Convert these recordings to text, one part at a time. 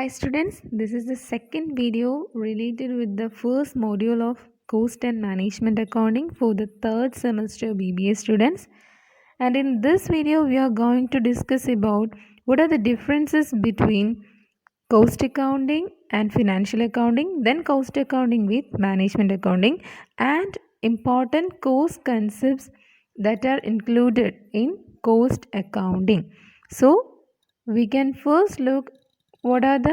Hi students, this is the second video related with the first module of Cost and Management Accounting for the third semester BBA students. And in this video, we are going to discuss about what are the differences between cost accounting and financial accounting, then cost accounting with management accounting, and important cost concepts that are included in cost accounting. So, we can first look what are the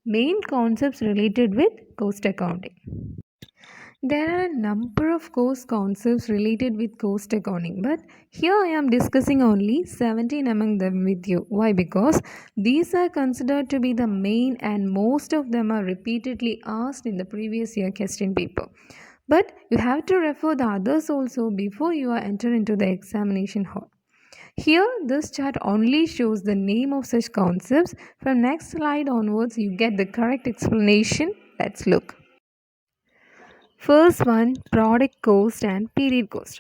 main concepts related with cost accounting. There are a number of cost concepts related with cost accounting, but here I am discussing only 17 among them with you. Why? Because these are considered to be the main and most of them are repeatedly asked in the previous year question paper. But you have to refer the others also before you are enter into the examination hall. Here, this chart only shows the name of such concepts. From next slide onwards, you get the correct explanation. Let's look. First one, product cost and period cost.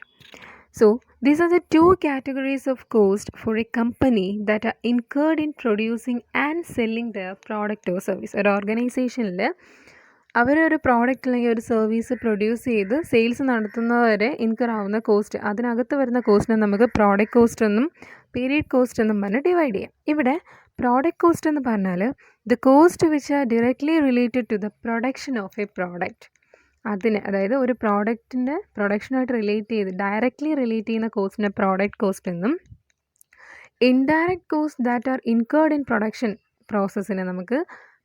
So, these are the two categories of cost for a company that are incurred in producing and selling their product or service. An organization അവരൊരു product അല്ലെങ്കിൽ ഒരു service produce ചെയ്ത് sales നടത്തുന്നവരെ incur ആവുന്ന cost, അതിനകത്ത് വരുന്ന കോസ്റ്റിനെ നമുക്ക് പ്രോഡക്റ്റ് കോസ്റ്റ് എന്നും പീരീഡ് കോസ്റ്റ് എന്നും പറഞ്ഞ് ഡിവൈഡ് ചെയ്യാം. ഇവിടെ പ്രോഡക്റ്റ് കോസ്റ്റ് എന്ന് പറഞ്ഞാൽ the cost which are directly related to the production of a product, അതിന് അതായത് ഒരു പ്രോഡക്റ്റിൻ്റെ പ്രൊഡക്ഷനായിട്ട് ഡയറക്ട്ലി റിലേറ്റ് ചെയ്യുന്ന കോസ്റ്റിനെ പ്രോഡക്റ്റ് കോസ്റ്റ് എന്നും, indirect cost that are incurred in production പ്രോസസ്സിനെ നമുക്ക്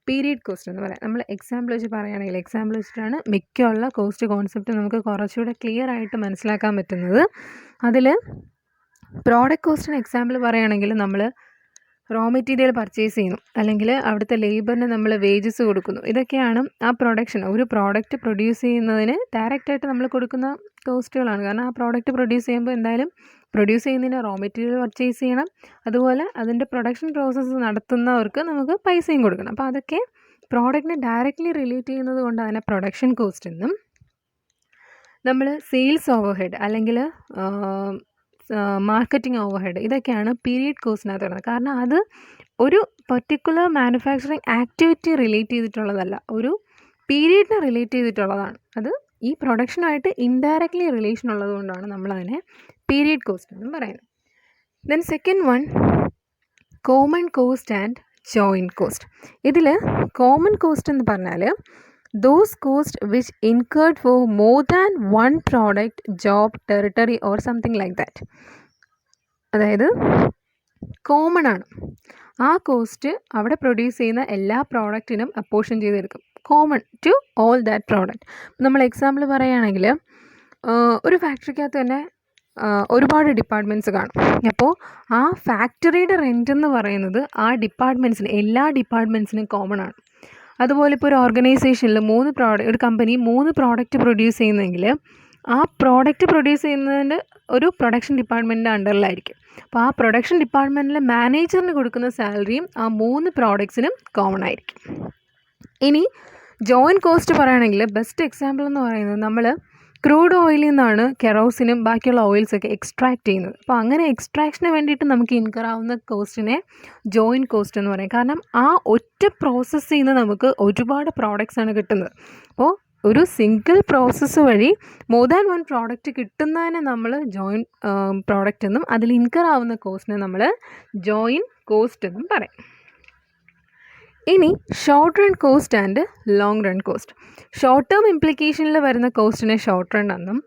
പീരീഡ് കോസ്റ്റ് എന്ന് പറയാം. നമ്മൾ എക്സാമ്പിൾ വെച്ച് പറയുകയാണെങ്കിൽ എക്സാമ്പിൾ വെച്ചിട്ടാണ് മിക്കുള്ള കോസ്റ്റ് കോൺസെപ്റ്റ് നമുക്ക് കുറച്ചുകൂടെ ക്ലിയർ ആയിട്ട് മനസ്സിലാക്കാൻ പറ്റുന്നത്. അതിൽ പ്രോഡക്റ്റ് കോസ്റ്റിന് എക്സാമ്പിൾ പറയുകയാണെങ്കിൽ നമ്മൾ റോ മെറ്റീരിയൽ പർച്ചേസ് ചെയ്യുന്നു, അല്ലെങ്കിൽ അവിടുത്തെ ലേബറിന് നമ്മൾ വേജസ് കൊടുക്കുന്നു. ഇതൊക്കെയാണ് ആ ഒരു പ്രോഡക്റ്റ് പ്രൊഡ്യൂസ് ചെയ്യുന്നതിന് ഡയറക്റ്റായിട്ട് നമ്മൾ കൊടുക്കുന്ന കോസ്റ്റുകളാണ്. കാരണം ആ പ്രോഡക്റ്റ് പ്രൊഡ്യൂസ് ചെയ്യുമ്പോൾ എന്തായാലും പ്രൊഡ്യൂസ് ചെയ്യുന്നതിന് റോ മെറ്റീരിയൽ പർച്ചേസ് ചെയ്യണം, അതുപോലെ അതിൻ്റെ പ്രൊഡക്ഷൻ പ്രോസസ്സ് നടത്തുന്നവർക്ക് നമുക്ക് പൈസയും കൊടുക്കണം. അപ്പോൾ അതൊക്കെ പ്രോഡക്റ്റിനെ ഡയറക്റ്റ്ലി റിലേറ്റ് ചെയ്യുന്നത് കൊണ്ട് അതിനെ പ്രൊഡക്ഷൻ കോസ്റ്റ് എന്നും, നമ്മൾ സെയിൽസ് ഓവർഹെഡ് അല്ലെങ്കിൽ മാർക്കറ്റിംഗ് ഓവർഹെഡ് ഇതൊക്കെയാണ് പീരീഡ് കോസ്റ്റിനകത്ത് വരുന്നത്. കാരണം അത് ഒരു പർട്ടിക്കുലർ മാനുഫാക്ചറിങ് ആക്ടിവിറ്റി റിലേറ്റ് ചെയ്തിട്ടുള്ളതല്ല, ഒരു പീരീഡിനെ റിലേറ്റ് ചെയ്തിട്ടുള്ളതാണ്. അത് ഈ പ്രൊഡക്ഷനായിട്ട് ഇൻഡയറക്ട്ലി റിലേഷൻ ഉള്ളത് കൊണ്ടാണ് നമ്മളതിനെ പീരീഡ് കോസ്റ്റ് എന്നും പറയുന്നത്. Then second one, common cost and joint cost. ഇതിൽ കോമൺ കോസ്റ്റ് എന്ന് പറഞ്ഞാൽ those cost which incurred for more than one product, job, territory or something like that. അതായത് കോമൺ ആണ്, ആ കോസ്റ്റ് അവിടെ പ്രൊഡ്യൂസ് ചെയ്യുന്ന എല്ലാ പ്രോഡക്റ്റിനും അപ്പോർഷൻ ചെയ്തെടുക്കും, common to all that product. നമ്മൾ എക്സാമ്പിൾ പറയുകയാണെങ്കിൽ ഒരു ഫാക്ടറിക്കകത്ത് തന്നെ ഒരുപാട് ഡിപ്പാർട്ട്മെൻറ്റ്സ് കാണും. അപ്പോൾ ആ ഫാക്ടറിയുടെ റെൻ്റ് എന്ന് പറയുന്നത് ആ ഡിപ്പാർട്ട്മെൻറ്റ്സിന് എല്ലാ ഡിപ്പാർട്ട്മെൻറ്റ്സിനും കോമൺ ആണ്. അതുപോലെ ഇപ്പോൾ ഒരു ഓർഗനൈസേഷനിൽ ഒരു കമ്പനി 3 പ്രോഡക്റ്റ് പ്രൊഡ്യൂസ് ചെയ്യുന്നെങ്കിൽ ആ പ്രോഡക്റ്റ് പ്രൊഡ്യൂസ് ചെയ്യുന്നതിൻ്റെ ഒരു പ്രൊഡക്ഷൻ ഡിപ്പാർട്ട്മെൻറ്റിൻ്റെ അണ്ടറിലായിരിക്കും. അപ്പോൾ ആ പ്രൊഡക്ഷൻ ഡിപ്പാർട്ട്മെൻറ്റിലെ മാനേജറിന് കൊടുക്കുന്ന സാലറിയും ആ 3 പ്രോഡക്ട്സിനും കോമൺ ആയിരിക്കും. ഇനി ജോയിൻറ്റ് കോസ്റ്റ് പറയുകയാണെങ്കിൽ ബെസ്റ്റ് എക്സാമ്പിൾ എന്ന് പറയുന്നത് നമ്മൾ ക്രൂഡ് ഓയിലിൽ നിന്നാണ് കെറോസിനും ബാക്കിയുള്ള ഓയിൽസൊക്കെ എക്സ്ട്രാക്ട് ചെയ്യുന്നത്. അപ്പോൾ അങ്ങനെ എക്സ്ട്രാക്ഷന് വേണ്ടിയിട്ട് നമുക്ക് ഇൻകർ ആവുന്ന കോസ്റ്റിനെ ജോയിൻറ്റ് കോസ്റ്റ് എന്ന് പറയും. കാരണം ആ ഒറ്റ പ്രോസസ്സ് ചെയ്യുന്ന നമുക്ക് ഒരുപാട് പ്രോഡക്റ്റ്സ് ആണ് കിട്ടുന്നത്. അപ്പോൾ ഒരു സിംഗിൾ പ്രോസസ്സ് വഴി മോർ ദാൻ വൺ പ്രോഡക്റ്റ് കിട്ടുന്നതിനെ നമ്മൾ ജോയിൻറ്റ് പ്രോഡക്റ്റ് എന്നും അതിൽ ഇൻകർ ആവുന്ന കോസ്റ്റിനെ നമ്മൾ ജോയിൻറ്റ് കോസ്റ്റ് എന്നും പറയും. ഇനി short run cost and long run cost. Short term ഇംപ്ലിക്കേഷനിൽ വരുന്ന കോസ്റ്റിനെ ഷോർട്ട് റൺ എന്നും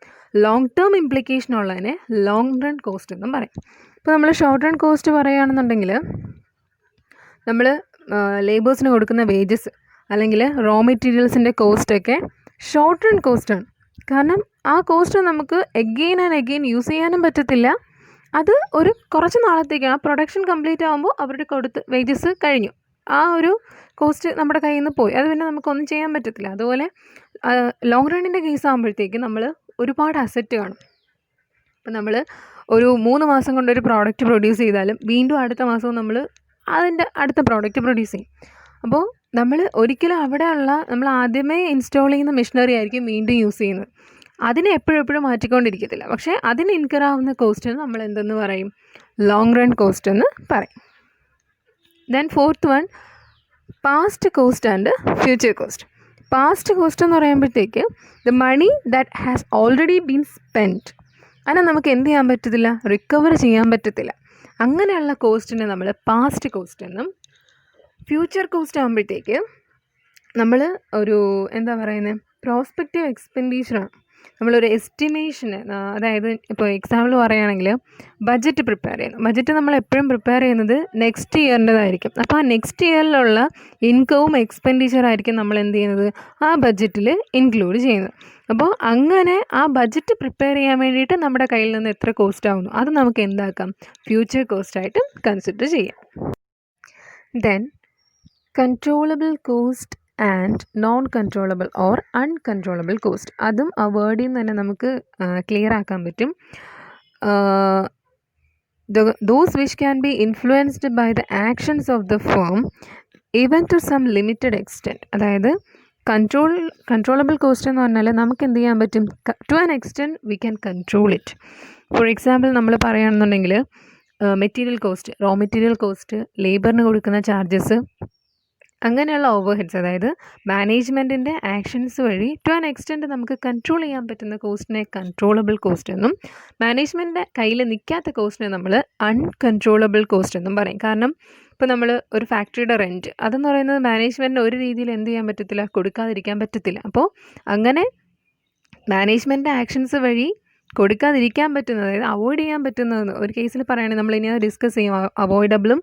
ലോങ് ടേം ഇംപ്ലിക്കേഷൻ ഉള്ളതിനെ ലോങ് റൺ കോസ്റ്റ് എന്നും പറയും. ഇപ്പോൾ നമ്മൾ ഷോർട്ട് റൺ കോസ്റ്റ് പറയുകയാണെന്നുണ്ടെങ്കിൽ നമ്മൾ ലേബേഴ്സിന് കൊടുക്കുന്ന വേജസ് അല്ലെങ്കിൽ റോ മെറ്റീരിയൽസിൻ്റെ കോസ്റ്റൊക്കെ ഷോർട്ട് റൺ കോസ്റ്റാണ്. കാരണം ആ കോസ്റ്റ് നമുക്ക് എഗെയിൻ ആൻഡ് എഗെയിൻ യൂസ് ചെയ്യാനും പറ്റത്തില്ല. അത് ഒരു കുറച്ച് നാളത്തേക്ക് ആ പ്രൊഡക്ഷൻ കംപ്ലീറ്റ് ആകുമ്പോൾ അവരുടെ കൊടുത്ത് വേജസ് കഴിഞ്ഞു, ആ ഒരു കോസ്റ്റ് നമ്മുടെ കയ്യിൽ നിന്ന് പോയി, അത് പിന്നെ നമുക്കൊന്നും ചെയ്യാൻ പറ്റത്തില്ല. അതുപോലെ ലോങ് റണ്ണിൻ്റെ കേസ് ആകുമ്പോഴത്തേക്ക് നമ്മൾ ഒരുപാട് അസറ്റ് കാണും. ഇപ്പം നമ്മൾ ഒരു 3 മാസം കൊണ്ടൊരു പ്രോഡക്റ്റ് പ്രൊഡ്യൂസ് ചെയ്താലും വീണ്ടും അടുത്ത മാസവും നമ്മൾ അതിൻ്റെ അടുത്ത പ്രോഡക്റ്റ് പ്രൊഡ്യൂസ് ചെയ്യും. അപ്പോൾ നമ്മൾ ഒരിക്കലും നമ്മൾ ആദ്യമേ ഇൻസ്റ്റാൾ ചെയ്യുന്ന മെഷീനറി ആയിരിക്കും വീണ്ടും യൂസ് ചെയ്യുന്നത്. അതിനെ എപ്പോഴും മാറ്റിക്കൊണ്ടിരിക്കത്തില്ല. പക്ഷേ അതിന് ഇൻകർ ആവുന്ന കോസ്റ്റിന് നമ്മൾ എന്തെന്ന് പറയും? ലോങ് റൺ കോസ്റ്റ് എന്ന് പറയും. Then fourth one, past cost and future cost. Past cost എന്ന് പറയുമ്പോഴത്തേക്ക് the money that has already been spent, അതിനെ നമുക്ക് എന്ത് ചെയ്യാൻ പറ്റത്തില്ല, റിക്കവർ ചെയ്യാൻ പറ്റത്തില്ല. അങ്ങനെയുള്ള കോസ്റ്റിനെ നമ്മൾ പാസ്റ്റ് കോസ്റ്റ് എന്നും, ഫ്യൂച്ചർ കോസ്റ്റ് ആകുമ്പോഴത്തേക്ക് നമ്മൾ ഒരു എന്താ പറയുന്നത്, പ്രോസ്പെക്റ്റീവ് എക്സ്പെൻഡിച്ചറാണ്. നമ്മളൊരു എസ്റ്റിമേഷന്, അതായത് ഇപ്പോൾ എക്സാമ്പിൾ പറയുകയാണെങ്കിൽ ബഡ്ജറ്റ് പ്രിപ്പയർ ചെയ്യുന്നു. ബഡ്ജറ്റ് നമ്മൾ എപ്പോഴും പ്രിപ്പയർ ചെയ്യുന്നത് നെക്സ്റ്റ് ഇയറിൻ്റെതായിരിക്കും. അപ്പോൾ ആ നെക്സ്റ്റ് ഇയറിലുള്ള ഇൻകവും എക്സ്പെൻഡിച്ചറായിരിക്കും നമ്മൾ എന്ത് ചെയ്യുന്നത്, ആ ബഡ്ജറ്റിൽ ഇൻക്ലൂഡ് ചെയ്യുന്നത്. അപ്പോൾ അങ്ങനെ ആ ബഡ്ജറ്റ് പ്രിപ്പയർ ചെയ്യാൻ വേണ്ടിയിട്ട് നമ്മുടെ കയ്യിൽ നിന്ന് എത്ര കോസ്റ്റ് ആവുന്നു അത് നമുക്ക് എന്താക്കാം, ഫ്യൂച്ചർ കോസ്റ്റായിട്ട് കൺസിഡർ ചെയ്യാം. Then controllable cost and non controllable or uncontrollable cost. അതും ആ വേർഡിൽ നിന്ന് തന്നെ നമുക്ക് ക്ലിയർ ആക്കാൻ പറ്റും. Those which can be influenced by the actions of the firm even to some limited extent. അതായത് കൺട്രോളബിൾ കോസ്റ്റ് എന്ന് പറഞ്ഞാൽ നമുക്ക് എന്ത് ചെയ്യാൻ പറ്റും, to an extent we can control it. For example നമ്മൾ പറയുകയാണെന്നുണ്ടെങ്കിൽ material cost, raw material cost, ലേബറിന് കൊടുക്കുന്ന ചാർജസ്, അങ്ങനെയുള്ള ഓവർ ഹെഡ്സ്, അതായത് മാനേജ്മെൻറ്റിൻ്റെ ആക്ഷൻസ് വഴി ടു ആൻ എക്സ്റ്റെൻറ്റ് നമുക്ക് കൺട്രോൾ ചെയ്യാൻ പറ്റുന്ന കോസ്റ്റിനെ കൺട്രോളബിൾ കോസ്റ്റ് എന്നും, മാനേജ്മെൻറ്റിൻ്റെ കയ്യിൽ നിൽക്കാത്ത കോസ്റ്റിനെ നമ്മൾ അൺകൺട്രോളബിൾ കോസ്റ്റ് എന്നും പറയും. കാരണം ഇപ്പോൾ നമ്മൾ ഒരു ഫാക്ടറിയുടെ റെൻറ്റ് അതെന്ന് പറയുന്നത് മാനേജ്മെൻറ്റിന് ഒരു രീതിയിൽ എന്ത് ചെയ്യാൻ പറ്റത്തില്ല, കൊടുക്കാതിരിക്കാൻ പറ്റത്തില്ല. അപ്പോൾ അങ്ങനെ മാനേജ്മെൻറ്റ് ആക്ഷൻസ് വഴി കൊടുക്കാതിരിക്കാൻ പറ്റുന്നത്, അതായത് അവോയ്ഡ് ചെയ്യാൻ പറ്റുന്നതെന്ന് ഒരു കേസിൽ പറയുകയാണെങ്കിൽ നമ്മളിനി അത് ഡിസ്കസ് ചെയ്യും. അവോയ്ഡബിളും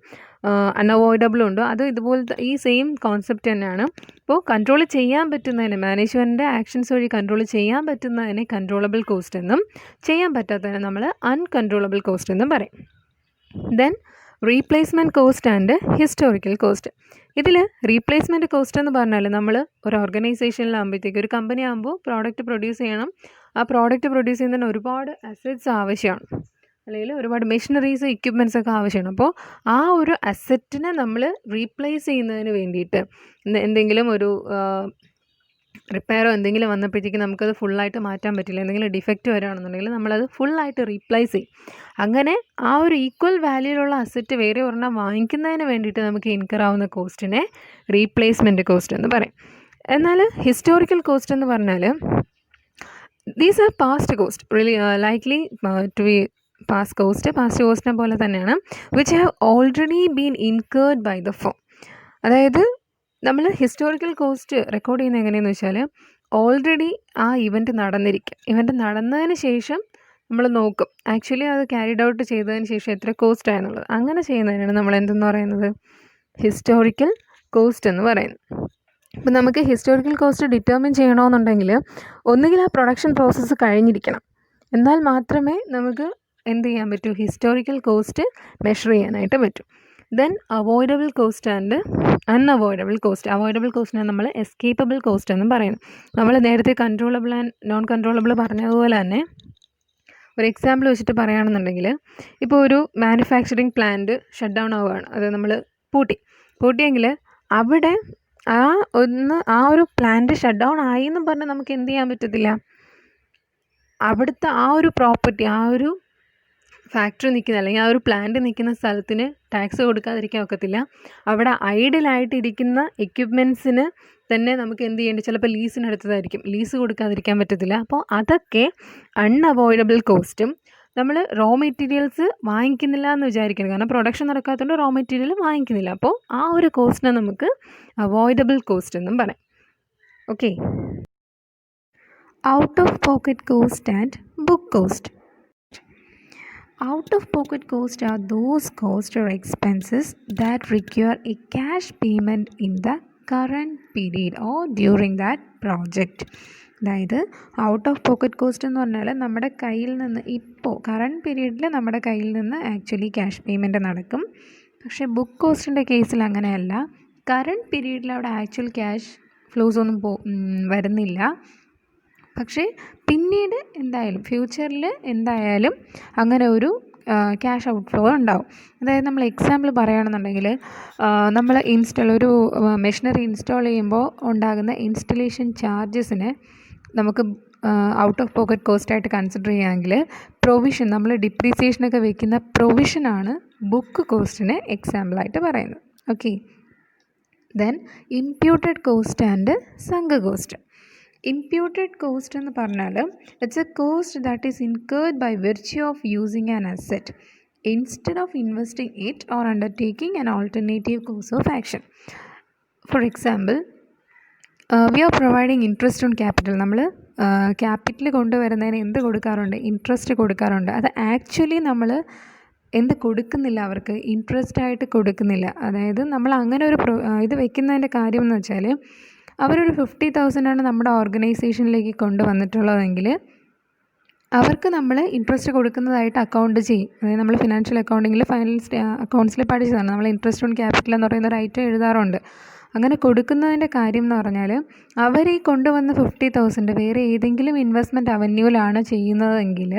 അൺഅവോയ്ഡബിളും ഉണ്ട്. അത് ഇതുപോലത്തെ ഈ സെയിം കോൺസെപ്റ്റ് തന്നെയാണ്. ഇപ്പോൾ കൺട്രോൾ ചെയ്യാൻ പറ്റുന്നതിന്, മാനേജ്മെൻറ്റിൻ്റെ ആക്ഷൻസ് വഴി കൺട്രോൾ ചെയ്യാൻ പറ്റുന്നതിനെ കൺട്രോളബിൾ കോസ്റ്റ് എന്നും, ചെയ്യാൻ പറ്റാത്തതിനെ നമ്മൾ അൺകൺട്രോളബിൾ കോസ്റ്റ് എന്നും പറയും. Then replacement cost and historical cost. ഇതിൽ റീപ്ലേസ്മെൻറ്റ് കോസ്റ്റ് എന്ന് പറഞ്ഞാൽ നമ്മൾ ഒരു ഓർഗനൈസേഷനിലാകുമ്പോഴത്തേക്ക്, ഒരു കമ്പനി ആകുമ്പോൾ പ്രോഡക്റ്റ് പ്രൊഡ്യൂസ് ചെയ്യണം. ആ പ്രോഡക്റ്റ് പ്രൊഡ്യൂസ് ചെയ്യുന്നതിന് ഒരുപാട് അസറ്റ്സ് ആവശ്യമാണ്, അല്ലെങ്കിൽ ഒരുപാട് മെഷീനറീസ്, എക്യുപ്മെൻറ്റ്സ് ഒക്കെ ആവശ്യമാണ്. അപ്പോൾ ആ ഒരു അസറ്റിനെ നമ്മൾ റീപ്ലേസ് ചെയ്യുന്നതിന് വേണ്ടിയിട്ട് എന്തെങ്കിലും ഒരു റിപ്പയറോ എന്തെങ്കിലും വന്നപ്പോഴത്തേക്ക് നമുക്കത് ഫുള്ളായിട്ട് മാറ്റാൻ പറ്റില്ല, എന്തെങ്കിലും ഡിഫക്റ്റ് വരികയാണെന്നുണ്ടെങ്കിൽ നമ്മളത് ഫുള്ളായിട്ട് റീപ്ലേസ് ചെയ്യും. അങ്ങനെ ആ ഒരു ഈക്വൽ വാല്യൂലുള്ള അസറ്റ് വേറെ ഒരെണ്ണം വാങ്ങിക്കുന്നതിന് വേണ്ടിയിട്ട് നമുക്ക് ഇൻകർ ആവുന്ന കോസ്റ്റിനെ റീപ്ലേസ്മെൻറ്റ് കോസ്റ്റ് എന്ന് പറയും. എന്നാൽ ഹിസ്റ്റോറിക്കൽ കോസ്റ്റ് എന്ന് പറഞ്ഞാൽ these are past cost, really likely to be past കോസ്റ്റിനെ പോലെ തന്നെയാണ്, which have already been incurred by the firm. അതായത് നമ്മൾ ഹിസ്റ്റോറിക്കൽ കോസ്റ്റ് റെക്കോർഡ് ചെയ്യുന്നത് എങ്ങനെയെന്ന് വെച്ചാൽ, ഓൾറെഡി ആ ഇവൻറ്റ് നടന്നിരിക്കും. ഇവൻറ്റ് നടന്നതിന് ശേഷം നമ്മൾ നോക്കും ആക്ച്വലി അത് ക്യാരിഡ് ഔട്ട് ചെയ്തതിന് ശേഷം എത്ര കോസ്റ്റ് ആയെന്നുള്ളത്. അങ്ങനെ ചെയ്യുന്നതിനാണ് നമ്മൾ എന്തെന്ന് പറയുന്നത്, ഹിസ്റ്റോറിക്കൽ കോസ്റ്റ് എന്ന് പറയുന്നത്. അപ്പോൾ നമുക്ക് ഹിസ്റ്റോറിക്കൽ കോസ്റ്റ് ഡിറ്റർമിൻ ചെയ്യണമെന്നുണ്ടെങ്കിൽ ഒന്നുകിൽ ആ പ്രൊഡക്ഷൻ പ്രോസസ്സ് കഴിഞ്ഞിരിക്കണം, എന്നാൽ മാത്രമേ നമുക്ക് എന്ത് ചെയ്യാൻ പറ്റൂ, ഹിസ്റ്റോറിക്കൽ കോസ്റ്റ് മെഷർ ചെയ്യാനായിട്ട് പറ്റും. Then avoidable cost and unavoidable cost. Avoidable കോസ്റ്റിനെ നമ്മൾ എസ്കേപ്പബിൾ കോസ്റ്റ് എന്നും പറയുന്നു. നമ്മൾ നേരത്തെ കൺട്രോളബിൾ ആൻഡ് നോൺ കൺട്രോളബിൾ പറഞ്ഞതുപോലെ തന്നെ ഒരു എക്സാമ്പിൾ വെച്ചിട്ട് പറയുകയാണെന്നുണ്ടെങ്കിൽ, ഇപ്പോൾ ഒരു മാനുഫാക്ചറിങ് പ്ലാന്റ് ഷട്ട് ഡൗൺ ആവുകയാണ്, അത് നമ്മൾ പൂട്ടിയെങ്കിൽ അവിടെ ആ ഒരു പ്ലാന്റ് ഷട്ട് ഡൗൺ ആയി എന്നും പറഞ്ഞാൽ നമുക്ക് എന്ത് ചെയ്യാൻ പറ്റത്തില്ല, അവിടുത്തെ ആ ഒരു പ്രോപ്പർട്ടി, ആ ഒരു ഫാക്ടറി നിൽക്കുന്ന അല്ലെങ്കിൽ ആ ഒരു പ്ലാന്റ് നിൽക്കുന്ന സ്ഥലത്തിന് ടാക്സ് കൊടുക്കാതിരിക്കാൻ ഒക്കത്തില്ല. അവിടെ ഐഡിയലായിട്ടിരിക്കുന്ന എക്യുപ്മെൻറ്റ്സിന് തന്നെ നമുക്ക് എന്ത് ചെയ്യേണ്ടത്, ചിലപ്പോൾ ലീസിനെടുത്തതായിരിക്കും, ലീസ് കൊടുക്കാതിരിക്കാൻ പറ്റത്തില്ല. അപ്പോൾ അതൊക്കെ അൺഅവോയ്ഡബിൾ കോസ്റ്റും. നമ്മൾ റോ മെറ്റീരിയൽസ് വാങ്ങിക്കുന്നില്ല എന്ന് വിചാരിക്കണം, കാരണം പ്രൊഡക്ഷൻ നടക്കാത്തതുകൊണ്ട് റോ മെറ്റീരിയൽ വാങ്ങിക്കുന്നില്ല. അപ്പോൾ ആ ഒരു കോസ്റ്റിനെ നമുക്ക് അവോയ്ഡബിൾ കോസ്റ്റ് എന്നും പറയാം. Okay, out of pocket cost and book cost. Out of pocket costs are those costs or expenses that require a cash payment in the current period or during that project. അതായത് out of pocket cost എന്ന് പറഞ്ഞാൽ നമ്മുടെ കയ്യിൽ നിന്ന് ഇപ്പോൾ current പീരീഡിൽ നമ്മുടെ കയ്യിൽ നിന്ന് ആക്ച്വലി ക്യാഷ് പേയ്മെൻറ്റ് നടക്കും. പക്ഷേ ബുക്ക് കോസ്റ്റിൻ്റെ കേസിൽ അങ്ങനെയല്ല. കറണ്ട് പീരീഡിൽ അവിടെ ആക്ച്വൽ ക്യാഷ് ഫ്ലോസ് ഒന്നും വരുന്നില്ല, പക്ഷേ പിന്നീട് എന്തായാലും ഫ്യൂച്ചറിൽ എന്തായാലും അങ്ങനെ ഒരു ക്യാഷ് ഔട്ട് ഫ്ലോ ഉണ്ടാവും. അതായത് നമ്മൾ എക്സാമ്പിൾ പറയുകയാണെന്നുണ്ടെങ്കിൽ, നമ്മൾ ഒരു മെഷീനറി ഇൻസ്റ്റാൾ ചെയ്യുമ്പോൾ ഉണ്ടാകുന്ന ഇൻസ്റ്റലേഷൻ ചാർജസിന് നമുക്ക് ഔട്ട് ഓഫ് പോക്കറ്റ് കോസ്റ്റായിട്ട് കൺസിഡർ ചെയ്യുകയാണെങ്കിൽ പ്രൊവിഷൻ, നമ്മൾ ഡിപ്രീസിയേഷനൊക്കെ വെക്കുന്ന പ്രൊവിഷനാണ് ബുക്ക് കോസ്റ്റിന് എക്സാമ്പിളായിട്ട് പറയുന്നത്. Okay, then imputed cost and sunk cost. Imputed cost എന്ന് പറഞ്ഞാൽ it's a cost that is incurred by virtue of using an asset instead of investing it or undertaking an alternative course of action. For example, we are providing interest on capital. നമ്മൾ capital കൊണ്ടുവരുന്നതിന് എന്ത് കൊടുക്കാറുണ്ട്? Interest കൊടുക്കാറുണ്ട്. അത് actually നമ്മൾ എന്ത് കൊടുക്കുന്നില്ല, അവർക്ക് ഇൻട്രസ്റ്റ് ആയിട്ട് കൊടുക്കുന്നില്ല. അതായത് നമ്മൾ അങ്ങനെ ഒരു ഇത് വെക്കുന്നതിൻ്റെ കാര്യം എന്ന് വെച്ചാൽ, അവരൊരു 50,000 നമ്മുടെ ഓർഗനൈസേഷനിലേക്ക് കൊണ്ടുവന്നിട്ടുള്ളതെങ്കിൽ അവർക്ക് നമ്മൾ ഇൻട്രസ്റ്റ് കൊടുക്കുന്നതായിട്ട് അക്കൗണ്ട് ചെയ്യും. അതായത് നമ്മൾ ഫിനാൻഷ്യൽ അക്കൗണ്ടിങ്ങിൽ അക്കൗണ്ട്സിൽ പഠിച്ചതാണ്. നമ്മൾ ഇൻട്രസ്റ്റ് ഓൺ ക്യാപിറ്റൽ എന്ന് പറയുന്ന ഒരു ഐറ്റം എഴുതാറുണ്ട്. അങ്ങനെ കൊടുക്കുന്നതിൻ്റെ കാര്യം എന്ന് പറഞ്ഞാൽ, അവർ ഈ കൊണ്ടുവന്ന 50,000 വേറെ ഏതെങ്കിലും ഇൻവെസ്റ്റ്മെൻറ്റ് അവന്യൂവിലാണ് ചെയ്യുന്നതെങ്കിൽ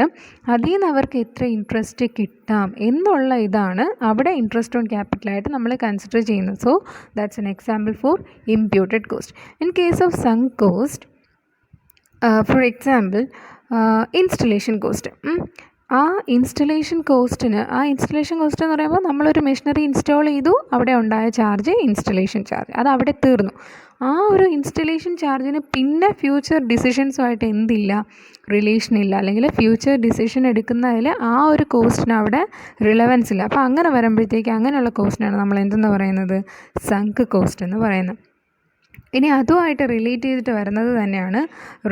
അതിൽ നിന്ന് അവർക്ക് എത്ര ഇൻട്രസ്റ്റ് കിട്ടാം എന്നുള്ള ഇതാണ് അവിടെ ഇൻട്രസ്റ്റ് ഓൺ ക്യാപിറ്റലായിട്ട് നമ്മൾ കൺസിഡർ ചെയ്യുന്നത്. So that's an example for imputed cost. In case of sunk cost, for example installation cost. ആ ഇൻസ്റ്റലേഷൻ കോസ്റ്റ് എന്ന് പറയുമ്പോൾ നമ്മളൊരു മെഷീനറി ഇൻസ്റ്റാൾ ചെയ്തു, അവിടെ ഉണ്ടായ ചാർജ് ഇൻസ്റ്റലേഷൻ ചാർജ്, അത് അവിടെ തീർന്നു. ആ ഒരു ഇൻസ്റ്റലേഷൻ ചാർജിന് പിന്നെ ഫ്യൂച്ചർ ഡിസിഷൻസുമായിട്ട് റിലേഷൻ ഇല്ല, അല്ലെങ്കിൽ ഫ്യൂച്ചർ ഡിസിഷൻ എടുക്കുന്നതിൽ ആ ഒരു കോസ്റ്റിന് അവിടെ റിലവൻസ് ഇല്ല. അപ്പോൾ അങ്ങനെ വരുമ്പോഴത്തേക്ക് അങ്ങനെയുള്ള കോസ്റ്റിനാണ് നമ്മൾ എന്തെന്ന് പറയുന്നത്? സങ്ക് കോസ്റ്റ് എന്ന് പറയുന്നത്. ഇനി അതുമായിട്ട് റിലേറ്റ് ചെയ്തിട്ട് വരുന്നത് തന്നെയാണ്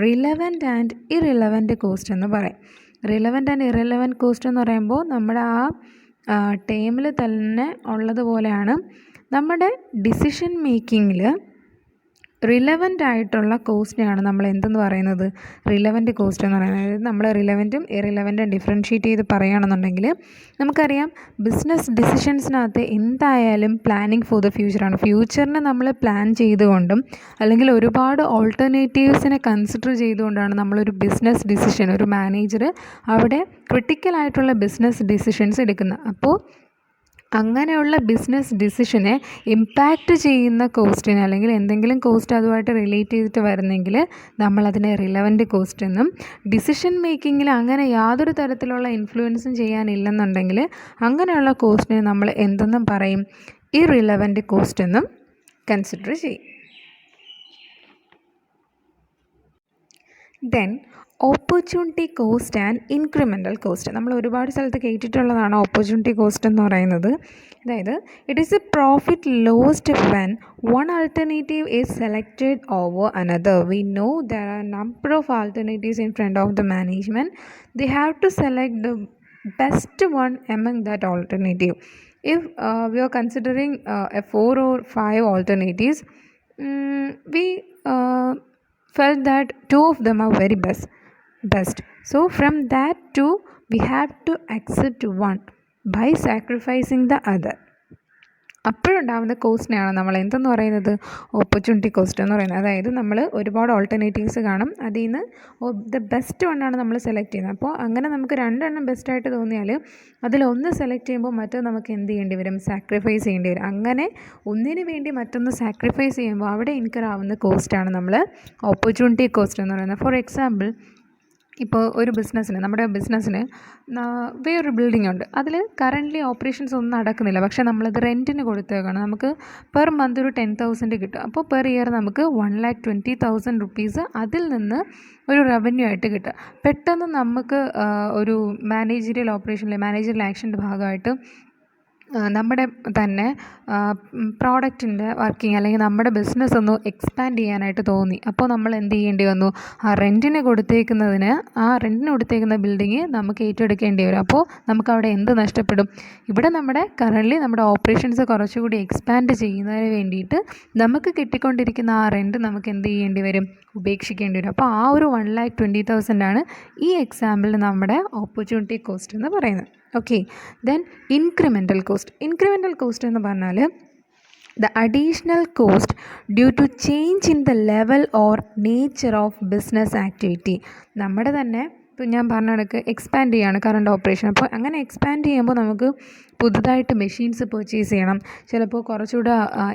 റിലവൻറ്റ് ആൻഡ് ഇറിലവൻറ്റ് കോസ്റ്റ് എന്ന് പറയും. റിലവൻറ്റ് ആൻഡ് ഇറലവൻറ്റ് കോസ്റ്റ് എന്ന് പറയുമ്പോൾ നമ്മുടെ ആ ടേമിൽ തന്നെ ഉള്ളതുപോലെയാണ് നമ്മുടെ ഡിസിഷൻ മേക്കിങ്ങിൽ റിലവൻ്റ് ആയിട്ടുള്ള കോസ്റ്റിനെയാണ് നമ്മൾ എന്തെന്ന് പറയുന്നത്? റിലവൻറ്റ് കോസ്റ്റ് എന്ന് പറയുന്നത്. അതായത് നമ്മൾ റിലവൻറ്റും ഇറിലവൻറ്റും ഡിഫറൻഷ്യേറ്റ് ചെയ്ത് പറയുകയാണെന്നുണ്ടെങ്കിൽ നമുക്കറിയാം, ബിസിനസ് ഡിസിഷൻസിനകത്ത് എന്തായാലും പ്ലാനിങ് ഫോർ ദ ഫ്യൂച്ചറാണ്. ഫ്യൂച്ചറിനെ നമ്മൾ പ്ലാൻ ചെയ്തുകൊണ്ടും അല്ലെങ്കിൽ ഒരുപാട് ഓൾട്ടർനേറ്റീവ്സിനെ കൺസിഡർ ചെയ്തുകൊണ്ടാണ് നമ്മളൊരു ബിസിനസ് ഡിസിഷൻ, ഒരു മാനേജർ അവിടെ ക്രിട്ടിക്കലായിട്ടുള്ള ബിസിനസ് ഡിസിഷൻസ് എടുക്കുന്നത്. അപ്പോൾ അങ്ങനെയുള്ള ബിസിനസ് ഡിസിഷനെ ഇമ്പാക്റ്റ് ചെയ്യുന്ന കോസ്റ്റിനെ, അല്ലെങ്കിൽ എന്തെങ്കിലും കോസ്റ്റ് അതുമായിട്ട് റിലേറ്റ് ചെയ്തിട്ട് വരുന്നെങ്കിൽ നമ്മളതിനെ റിലവൻറ്റ് കോസ്റ്റ് എന്നും, ഡിസിഷൻ മേക്കിങ്ങിൽ അങ്ങനെ യാതൊരു തരത്തിലുള്ള ഇൻഫ്ലുവൻസും ചെയ്യാനില്ലെന്നുണ്ടെങ്കിൽ അങ്ങനെയുള്ള കോസ്റ്റിനെ നമ്മൾ എന്തെന്നും പറയും? ഇറിലവൻറ്റ് കോസ്റ്റ് എന്നും കൺസിഡർ ചെയ്യും. Then opportunity cost and incremental cost. നമ്മൾ ഒരുപാട് സ്ഥലത്ത് കേട്ടിട്ടുള്ളതാണ് ഓപ്പർച്യൂണിറ്റി കോസ്റ്റ് എന്ന് പറയുന്നത്. അതായത് it is a profit lost when one alternative is selected over another. We know there are number of alternatives in front of the management. They have to select the best one among that alternative. If we are considering 4 or 5 alternatives, we felt that 2 of them are very best. So from that 2 we have to accept one by sacrificing the other. അപ്പോഴുണ്ടാകുന്ന കോസ്റ്റിനെയാണ് നമ്മൾ എന്തെന്ന് പറയുന്നത്? Opportunity cost എന്ന് പറയുന്നത്. അതായത് നമ്മൾ ഒരുപാട് alternatives കാണും, അതിൽ നിന്ന് ദ ബെസ്റ്റ് വണ്ണാണ് നമ്മൾ സെലക്ട് ചെയ്യുന്നത്. അപ്പോൾ അങ്ങനെ നമുക്ക് 2 എണ്ണം ബെസ്റ്റായിട്ട് തോന്നിയാൽ അതിലൊന്ന് സെലക്ട് ചെയ്യുമ്പോൾ മറ്റത് നമുക്ക് എന്ത് ചെയ്യേണ്ടി വരും? സാക്രിഫൈസ് ചെയ്യേണ്ടി വരും. അങ്ങനെ ഒന്നിന് വേണ്ടി മറ്റൊന്ന് സാക്രിഫൈസ് ചെയ്യുമ്പോൾ അവിടെ ഇൻകർ ആവുന്ന കോസ്റ്റാണ് നമ്മൾ ഓപ്പർച്യൂണിറ്റി കോസ്റ്റ് എന്ന് പറയുന്നത്. ഫോർ എക്സാമ്പിൾ, ഇപ്പോൾ ഒരു നമ്മുടെ ബിസിനസ്സിന് വേറൊരു ബിൽഡിംഗ് ഉണ്ട്, അതിൽ കറൻ്റ്ലി ഓപ്പറേഷൻസ് ഒന്നും നടക്കുന്നില്ല, പക്ഷേ നമ്മളത് റെൻറ്റിന് കൊടുത്തേക്കാണ്. നമുക്ക് പെർ മന്ത് ഒരു 10,000 കിട്ടും. അപ്പോൾ പെർ ഇയർ നമുക്ക് 1,20,000 റുപ്പീസ് അതിൽ നിന്ന് ഒരു റവന്യൂ ആയിട്ട് കിട്ടുക. പെട്ടെന്ന് നമുക്ക് ഒരു മാനേജറിയൽ ആക്ഷൻ്റെ ഭാഗമായിട്ട് നമ്മുടെ തന്നെ പ്രോഡക്റ്റിൻ്റെ വർക്കിംഗ് അല്ലെങ്കിൽ നമ്മുടെ ബിസിനസ് ഒന്ന് എക്സ്പാൻഡ് ചെയ്യാനായിട്ട് തോന്നി. അപ്പോൾ നമ്മൾ എന്ത് ചെയ്യേണ്ടി വന്നു? ആ റെൻറ്റിന് കൊടുത്തേക്കുന്ന ബിൽഡിങ് നമുക്ക് ഏറ്റെടുക്കേണ്ടി വരും. അപ്പോൾ നമുക്കവിടെ എന്ത് നഷ്ടപ്പെടും? ഇവിടെ നമ്മുടെ ഓപ്പറേഷൻസ് കുറച്ചുകൂടി എക്സ്പാൻഡ് ചെയ്യുന്നതിന് വേണ്ടിയിട്ട് നമുക്ക് കിട്ടിക്കൊണ്ടിരിക്കുന്ന ആ റെൻറ്റ് നമുക്ക് എന്ത് ചെയ്യേണ്ടി വരും? ഉപേക്ഷിക്കേണ്ടി വരും. അപ്പോൾ ആ ഒരു 1,20,000 ആണ് ഈ എക്സാമ്പിളിൽ നമ്മുടെ ഓപ്പർച്യൂണിറ്റി കോസ്റ്റ് എന്ന് പറയുന്നത്. ഓക്കെ, ദെൻ ഇൻക്രിമെൻ്റൽ കോസ്റ്റ് എന്ന് പറഞ്ഞാൽ the additional cost due to change in the level or nature of business activity. നമ്മുടെ തന്നെ ഇപ്പോൾ ഞാൻ പറഞ്ഞ കണക്ക് എക്സ്പാൻഡ് ചെയ്യാണ് കറണ്ട് ഓപ്പറേഷൻ. അപ്പോൾ അങ്ങനെ എക്സ്പാൻഡ് ചെയ്യുമ്പോൾ നമുക്ക് പുതുതായിട്ട് മെഷീൻസ് പർച്ചേസ് ചെയ്യണം, ചിലപ്പോൾ കുറച്ചുകൂടെ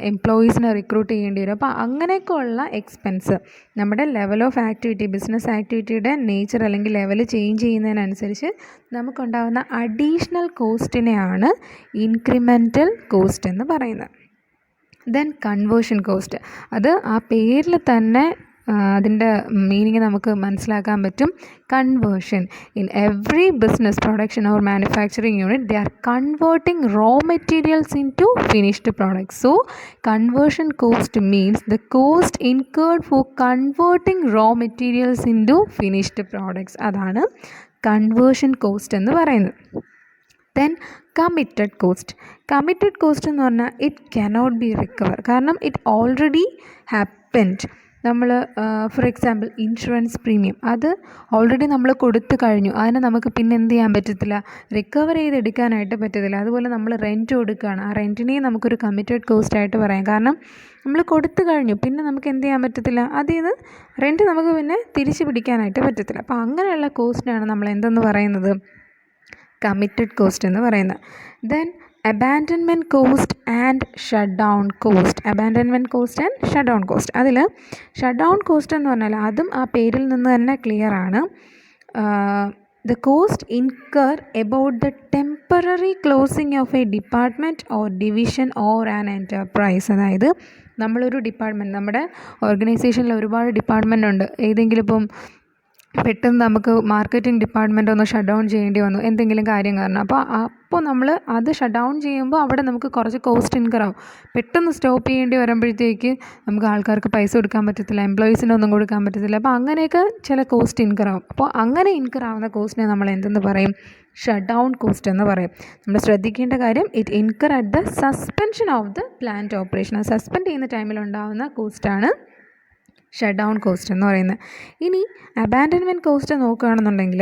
എംപ്ലോയീസിനെ റിക്രൂട്ട് ചെയ്യേണ്ടി വരും. അപ്പോൾ അങ്ങനെയൊക്കെ ഉള്ള എക്സ്പെൻസ് നമ്മുടെ ലെവൽ ഓഫ് ആക്ടിവിറ്റി, ബിസിനസ് ആക്ടിവിറ്റിയുടെ നേച്ചർ അല്ലെങ്കിൽ ലെവൽ ചേഞ്ച് ചെയ്യുന്നതിനനുസരിച്ച് നമുക്കുണ്ടാകുന്ന അഡീഷണൽ കോസ്റ്റിനെയാണ് ഇൻക്രിമെൻ്റൽ കോസ്റ്റ് എന്ന് പറയുന്നത്. ദെൻ കൺവേർഷൻ കോസ്റ്റ്, അത് ആ പേരിൽ തന്നെ അതിൻ്റെ മീനിങ് നമുക്ക് മനസ്സിലാക്കാൻ പറ്റും. Conversion in every business production or manufacturing unit they are converting raw materials in to finished products. So conversion cost means the cost incurred four converting raw materials in to finished products. അതാണ് conversion cost എന്ന് പറയുന്നത്. Then committed cost. Committed cost എന്ന് പറഞ്ഞാൽ it cannot be recover, കാരണം it already happened. നമ്മൾ for example insurance premium, അത് already നമ്മൾ കൊടുത്തു കഴിഞ്ഞു, അതിനെ നമുക്ക് പിന്നെ എന്ത് ചെയ്യാൻ പറ്റത്തില്ല, റിക്കവർ ചെയ്തെടുക്കാനായിട്ട് പറ്റത്തില്ല. അതുപോലെ നമ്മൾ റെൻറ്റ് കൊടുക്കുകയാണ്, ആ റെൻറ്റിനെയും നമുക്കൊരു കമ്മിറ്റഡ് കോസ്റ്റ് ആയിട്ട് പറയാം, കാരണം നമ്മൾ കൊടുത്തു കഴിഞ്ഞു, പിന്നെ നമുക്ക് എന്ത് ചെയ്യാൻ പറ്റത്തില്ല, അതിൽ നിന്ന് റെൻറ്റ് നമുക്ക് പിന്നെ തിരിച്ച് പിടിക്കാനായിട്ട് പറ്റത്തില്ല. അപ്പോൾ അങ്ങനെയുള്ള കോസ്റ്റിനാണ് നമ്മൾ എന്തെന്ന് പറയുന്നത്, കമ്മിറ്റഡ് കോസ്റ്റ് എന്ന് പറയുന്നത്. Then abandonment cost and shut down cost. Abandonment cost and shut down cost. അതിൽ ഷട്ട് ഡൗൺ കോസ്റ്റ് എന്ന് പറഞ്ഞാൽ അതും ആ പേരിൽ നിന്ന് തന്നെ ക്ലിയർ ആണ്. The cost incur about the temporary closing of A department or division or an enterprise. അതായത് നമ്മളൊരു ഡിപ്പാർട്ട്മെൻറ്റ്, നമ്മുടെ ഓർഗനൈസേഷനിൽ ഒരുപാട് ഡിപ്പാർട്ട്മെൻ്റ് ഉണ്ട്. ഏതെങ്കിലും ഇപ്പം പെട്ടെന്ന് നമുക്ക് മാർക്കറ്റിംഗ് ഡിപ്പാർട്ട്മെൻറ്റ് ഒന്ന് ഷട്ട് ഡൗൺ ചെയ്യേണ്ടി വന്നു എന്തെങ്കിലും കാര്യം കാരണം. അപ്പോൾ നമ്മൾ അത് ഷട്ട് ഡൗൺ ചെയ്യുമ്പോൾ അവിടെ നമുക്ക് കുറച്ച് കോസ്റ്റ് ഇൻകർ ആവും. പെട്ടെന്ന് സ്റ്റോപ്പ് ചെയ്യേണ്ടി വരുമ്പോഴത്തേക്ക് നമുക്ക് ആൾക്കാർക്ക് പൈസ കൊടുക്കാൻ പറ്റത്തില്ല, എംപ്ലോയീസിനൊന്നും കൊടുക്കാൻ പറ്റത്തില്ല. അപ്പോൾ അങ്ങനെയൊക്കെ ചില കോസ്റ്റ് ഇൻകർ ആവും. അപ്പോൾ അങ്ങനെ ഇൻകർ ആവുന്ന കോസ്റ്റിനെ നമ്മൾ എന്തെന്ന് പറയും, ഷട്ട് ഡൗൺ കോസ്റ്റ് എന്ന് പറയും. നമ്മൾ ശ്രദ്ധിക്കേണ്ട കാര്യം, it incur at the suspension of the plant operation. അത് സസ്പെൻഡ് ചെയ്യുന്ന ടൈമിലുണ്ടാകുന്ന കോസ്റ്റാണ് ഷട്ട് ഡൗൺ കോസ്റ്റ് എന്ന് പറയുന്നത്. ഇനി അബാൻഡൻമെൻറ്റ് കോസ്റ്റ് നോക്കുകയാണെന്നുണ്ടെങ്കിൽ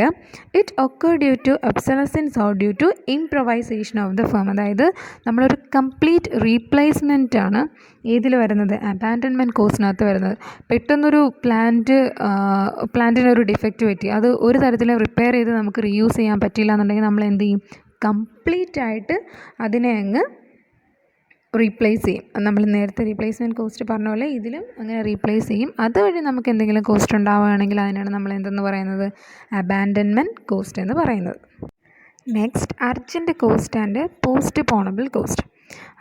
it occur due to obsolescence or due to improvisation of the firm. അതായത് നമ്മളൊരു കംപ്ലീറ്റ് റീപ്ലേസ്മെൻ്റ് ആണ് ഏതിൽ വരുന്നത്, അബാൻഡൻമെൻറ്റ് കോസ്റ്റിനകത്ത് വരുന്നത്. പെട്ടെന്നൊരു പ്ലാന്റിനൊരു ഡിഫക്റ്റ് പറ്റി, അത് ഒരു തരത്തിലും റിപ്പയർ ചെയ്ത് നമുക്ക് റീയൂസ് ചെയ്യാൻ പറ്റില്ല എന്നുണ്ടെങ്കിൽ നമ്മൾ എന്ത് ചെയ്യും, കംപ്ലീറ്റ് ആയിട്ട് അതിനെ അങ്ങ് റീപ്ലേസ് ചെയ്യും. നമ്മൾ നേരത്തെ റീപ്ലേസ്മെൻറ്റ് കോസ്റ്റ് പറഞ്ഞ പോലെ ഇതിലും അങ്ങനെ റീപ്ലേസ് ചെയ്യും. അതുവഴി നമുക്ക് എന്തെങ്കിലും കോസ്റ്റ് ഉണ്ടാവുകയാണെങ്കിൽ അതിനാണ് നമ്മൾ എന്തെന്ന് പറയുന്നത്, അബാൻഡൻമെൻറ്റ് കോസ്റ്റ് എന്ന് പറയുന്നത്. Next, urgent cost and postponable cost.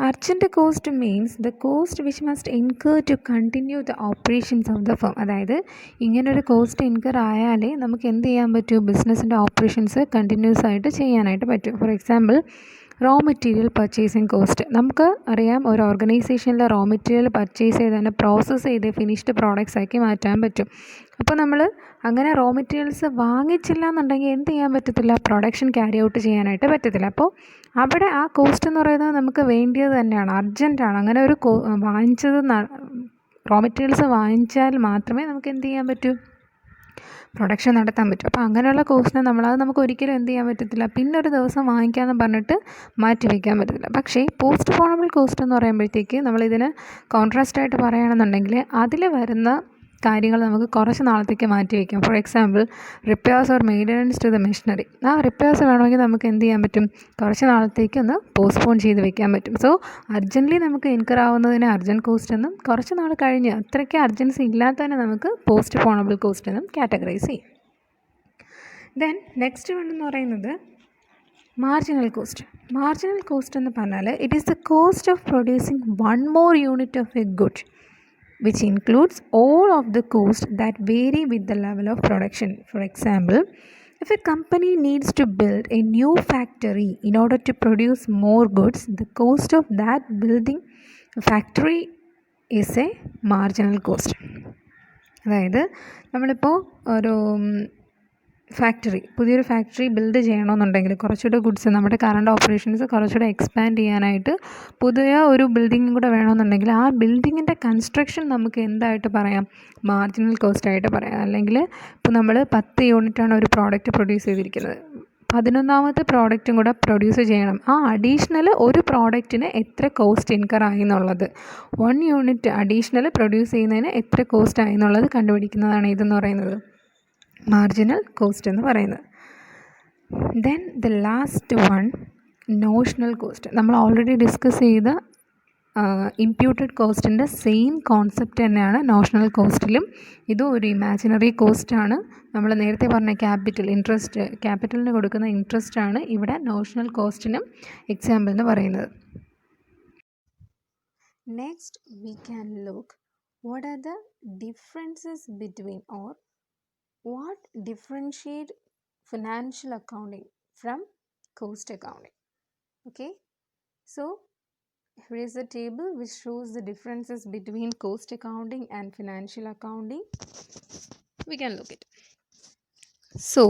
Urgent cost means the cost which must incur to continue the operations of the firm. അതായത് ഇങ്ങനൊരു കോസ്റ്റ് ഇൻകർ ആയാലേ നമുക്ക് എന്ത് ചെയ്യാൻ പറ്റൂ, ബിസിനസ്സിൻ്റെ ഓപ്പറേഷൻസ് കണ്ടിന്യൂസ് ആയിട്ട് ചെയ്യാനായിട്ട് പറ്റും. For example raw material purchasing cost. നമുക്ക് അറിയാം, ഒരു ഓർഗനൈസേഷനിൽ റോ മെറ്റീരിയൽ പർച്ചേസ് ചെയ്ത് തന്നെ പ്രോസസ്സ് ചെയ്ത് ഫിനിഷ്ഡ് പ്രോഡക്റ്റ്സ് ആക്കി മാറ്റാൻ പറ്റും. അപ്പോൾ നമ്മൾ അങ്ങനെ റോ മെറ്റീരിയൽസ് വാങ്ങിച്ചില്ല എന്നുണ്ടെങ്കിൽ എന്ത് ചെയ്യാൻ പറ്റത്തില്ല, പ്രൊഡക്ഷൻ ക്യാരി ഔട്ട് ചെയ്യാനായിട്ട് പറ്റത്തില്ല. അപ്പോൾ അവിടെ ആ കോസ്റ്റ് എന്ന് പറയുന്നത് നമുക്ക് വേണ്ടിയത് തന്നെയാണ്, അർജൻറ്റാണ്. അങ്ങനെ ഒരു വാങ്ങിച്ചത് റോ മെറ്റീരിയൽസ് വാങ്ങിച്ചാൽ മാത്രമേ നമുക്ക് എന്ത് ചെയ്യാൻ പറ്റൂ, പ്രൊഡക്ഷൻ നടത്താൻ പറ്റും. അപ്പോൾ അങ്ങനെയുള്ള കോസ്റ്റിനെ നമുക്ക് ഒരിക്കലും എന്ത് ചെയ്യാൻ പറ്റത്തില്ല, പിന്നെ ഒരു ദിവസം വാങ്ങിക്കാമെന്ന് പറഞ്ഞിട്ട് മാറ്റി വയ്ക്കാൻ പറ്റത്തില്ല. പക്ഷേ പോസ്റ്റ്പോണബിൾ കോസ്റ്റ് എന്ന് പറയുമ്പോഴത്തേക്ക് നമ്മളിതിന് കോൺട്രാസ്റ്റായിട്ട് പറയുകയാണെന്നുണ്ടെങ്കിൽ അതിൽ വരുന്ന കാര്യങ്ങൾ നമുക്ക് കുറച്ച് നാളത്തേക്ക് മാറ്റി വയ്ക്കാം. For example repairs or maintenance to the machinery. ആ റിപ്പയർസ് വേണമെങ്കിൽ നമുക്ക് എന്ത് ചെയ്യാൻ പറ്റും, കുറച്ച് നാളത്തേക്ക് ഒന്ന് പോസ്റ്റ്പോൺ ചെയ്ത് വെക്കാൻ പറ്റും. സോ അർജൻറ്റ്ലി നമുക്ക് ഇൻകർ ആവുന്നതിന് അർജൻറ്റ് കോസ്റ്റ് എന്നും, കുറച്ച് നാൾ കഴിഞ്ഞ് അത്രയ്ക്ക് അർജൻസി ഇല്ലാത്തതിന് നമുക്ക് പോസ്റ്റ്പോണബിൾ കോസ്റ്റ് എന്നും കാറ്റഗറൈസ് ചെയ്യും. ദെൻ നെക്സ്റ്റ് വൺ എന്ന് പറയുന്നത് മാർജിനൽ കോസ്റ്റ്. മാർജിനൽ കോസ്റ്റ് എന്ന് പറഞ്ഞാൽ it is the cost of producing one more unit of A good which includes all of the costs that vary with the level of production. For example, if a company needs to build a new factory in order to produce more goods, the cost of that building factory is a marginal cost. അതായത് നമ്മളിപ്പോൾ ഒരു പുതിയൊരു factory build ചെയ്യണമെന്നുണ്ടെങ്കിൽ കുറച്ചുകൂടെ goods നമ്മുടെ current operations കുറച്ചുകൂടെ expand ചെയ്യാനായിട്ട് പുതിയ ഒരു ബിൽഡിങ്ങും കൂടെ വേണമെന്നുണ്ടെങ്കിൽ ആ ബിൽഡിങ്ങിൻ്റെ കൺസ്ട്രക്ഷൻ നമുക്ക് എന്തായിട്ട് പറയാം, മാർജിനൽ കോസ്റ്റ് ആയിട്ട് പറയാം. അല്ലെങ്കിൽ ഇപ്പോൾ നമ്മൾ 10 യൂണിറ്റാണ് ഒരു പ്രോഡക്റ്റ് പ്രൊഡ്യൂസ് ചെയ്തിരിക്കുന്നത്, 11ാമത്തെ പ്രോഡക്റ്റും കൂടെ പ്രൊഡ്യൂസ് ചെയ്യണം. ആ അഡീഷണൽ ഒരു പ്രോഡക്റ്റിന് എത്ര കോസ്റ്റ് ഇൻകർ ആയി എന്നുള്ളത്, 1 യൂണിറ്റ് അഡീഷണൽ പ്രൊഡ്യൂസ് ചെയ്യുന്നതിന് എത്ര കോസ്റ്റ് ആയി എന്നുള്ളത് കണ്ടുപിടിക്കുന്നതാണ് ഇതെന്ന് പറയുന്നത് മാർജിനൽ കോസ്റ്റ് എന്ന് പറയുന്നത്. Then the last one, notional cost. നമ്മൾ ഓൾറെഡി ഡിസ്കസ് ചെയ്ത ഇംപ്യൂട്ടഡ് കോസ്റ്റിൻ്റെ സെയിം കോൺസെപ്റ്റ് തന്നെയാണ് നോഷണൽ കോസ്റ്റിലും. ഇതും ഒരു ഇമാജിനറി കോസ്റ്റാണ്. നമ്മൾ നേരത്തെ പറഞ്ഞ ക്യാപിറ്റലിന് കൊടുക്കുന്ന ഇൻട്രസ്റ്റ് ആണ് ഇവിടെ നോഷണൽ കോസ്റ്റിനും എക്സാമ്പിൾ എന്ന് പറയുന്നത്. Next, we can look what are the differences between, or what differentiate financial accounting from cost accounting. Okay, so here is the table which shows the differences between cost accounting and financial accounting. We can look it. So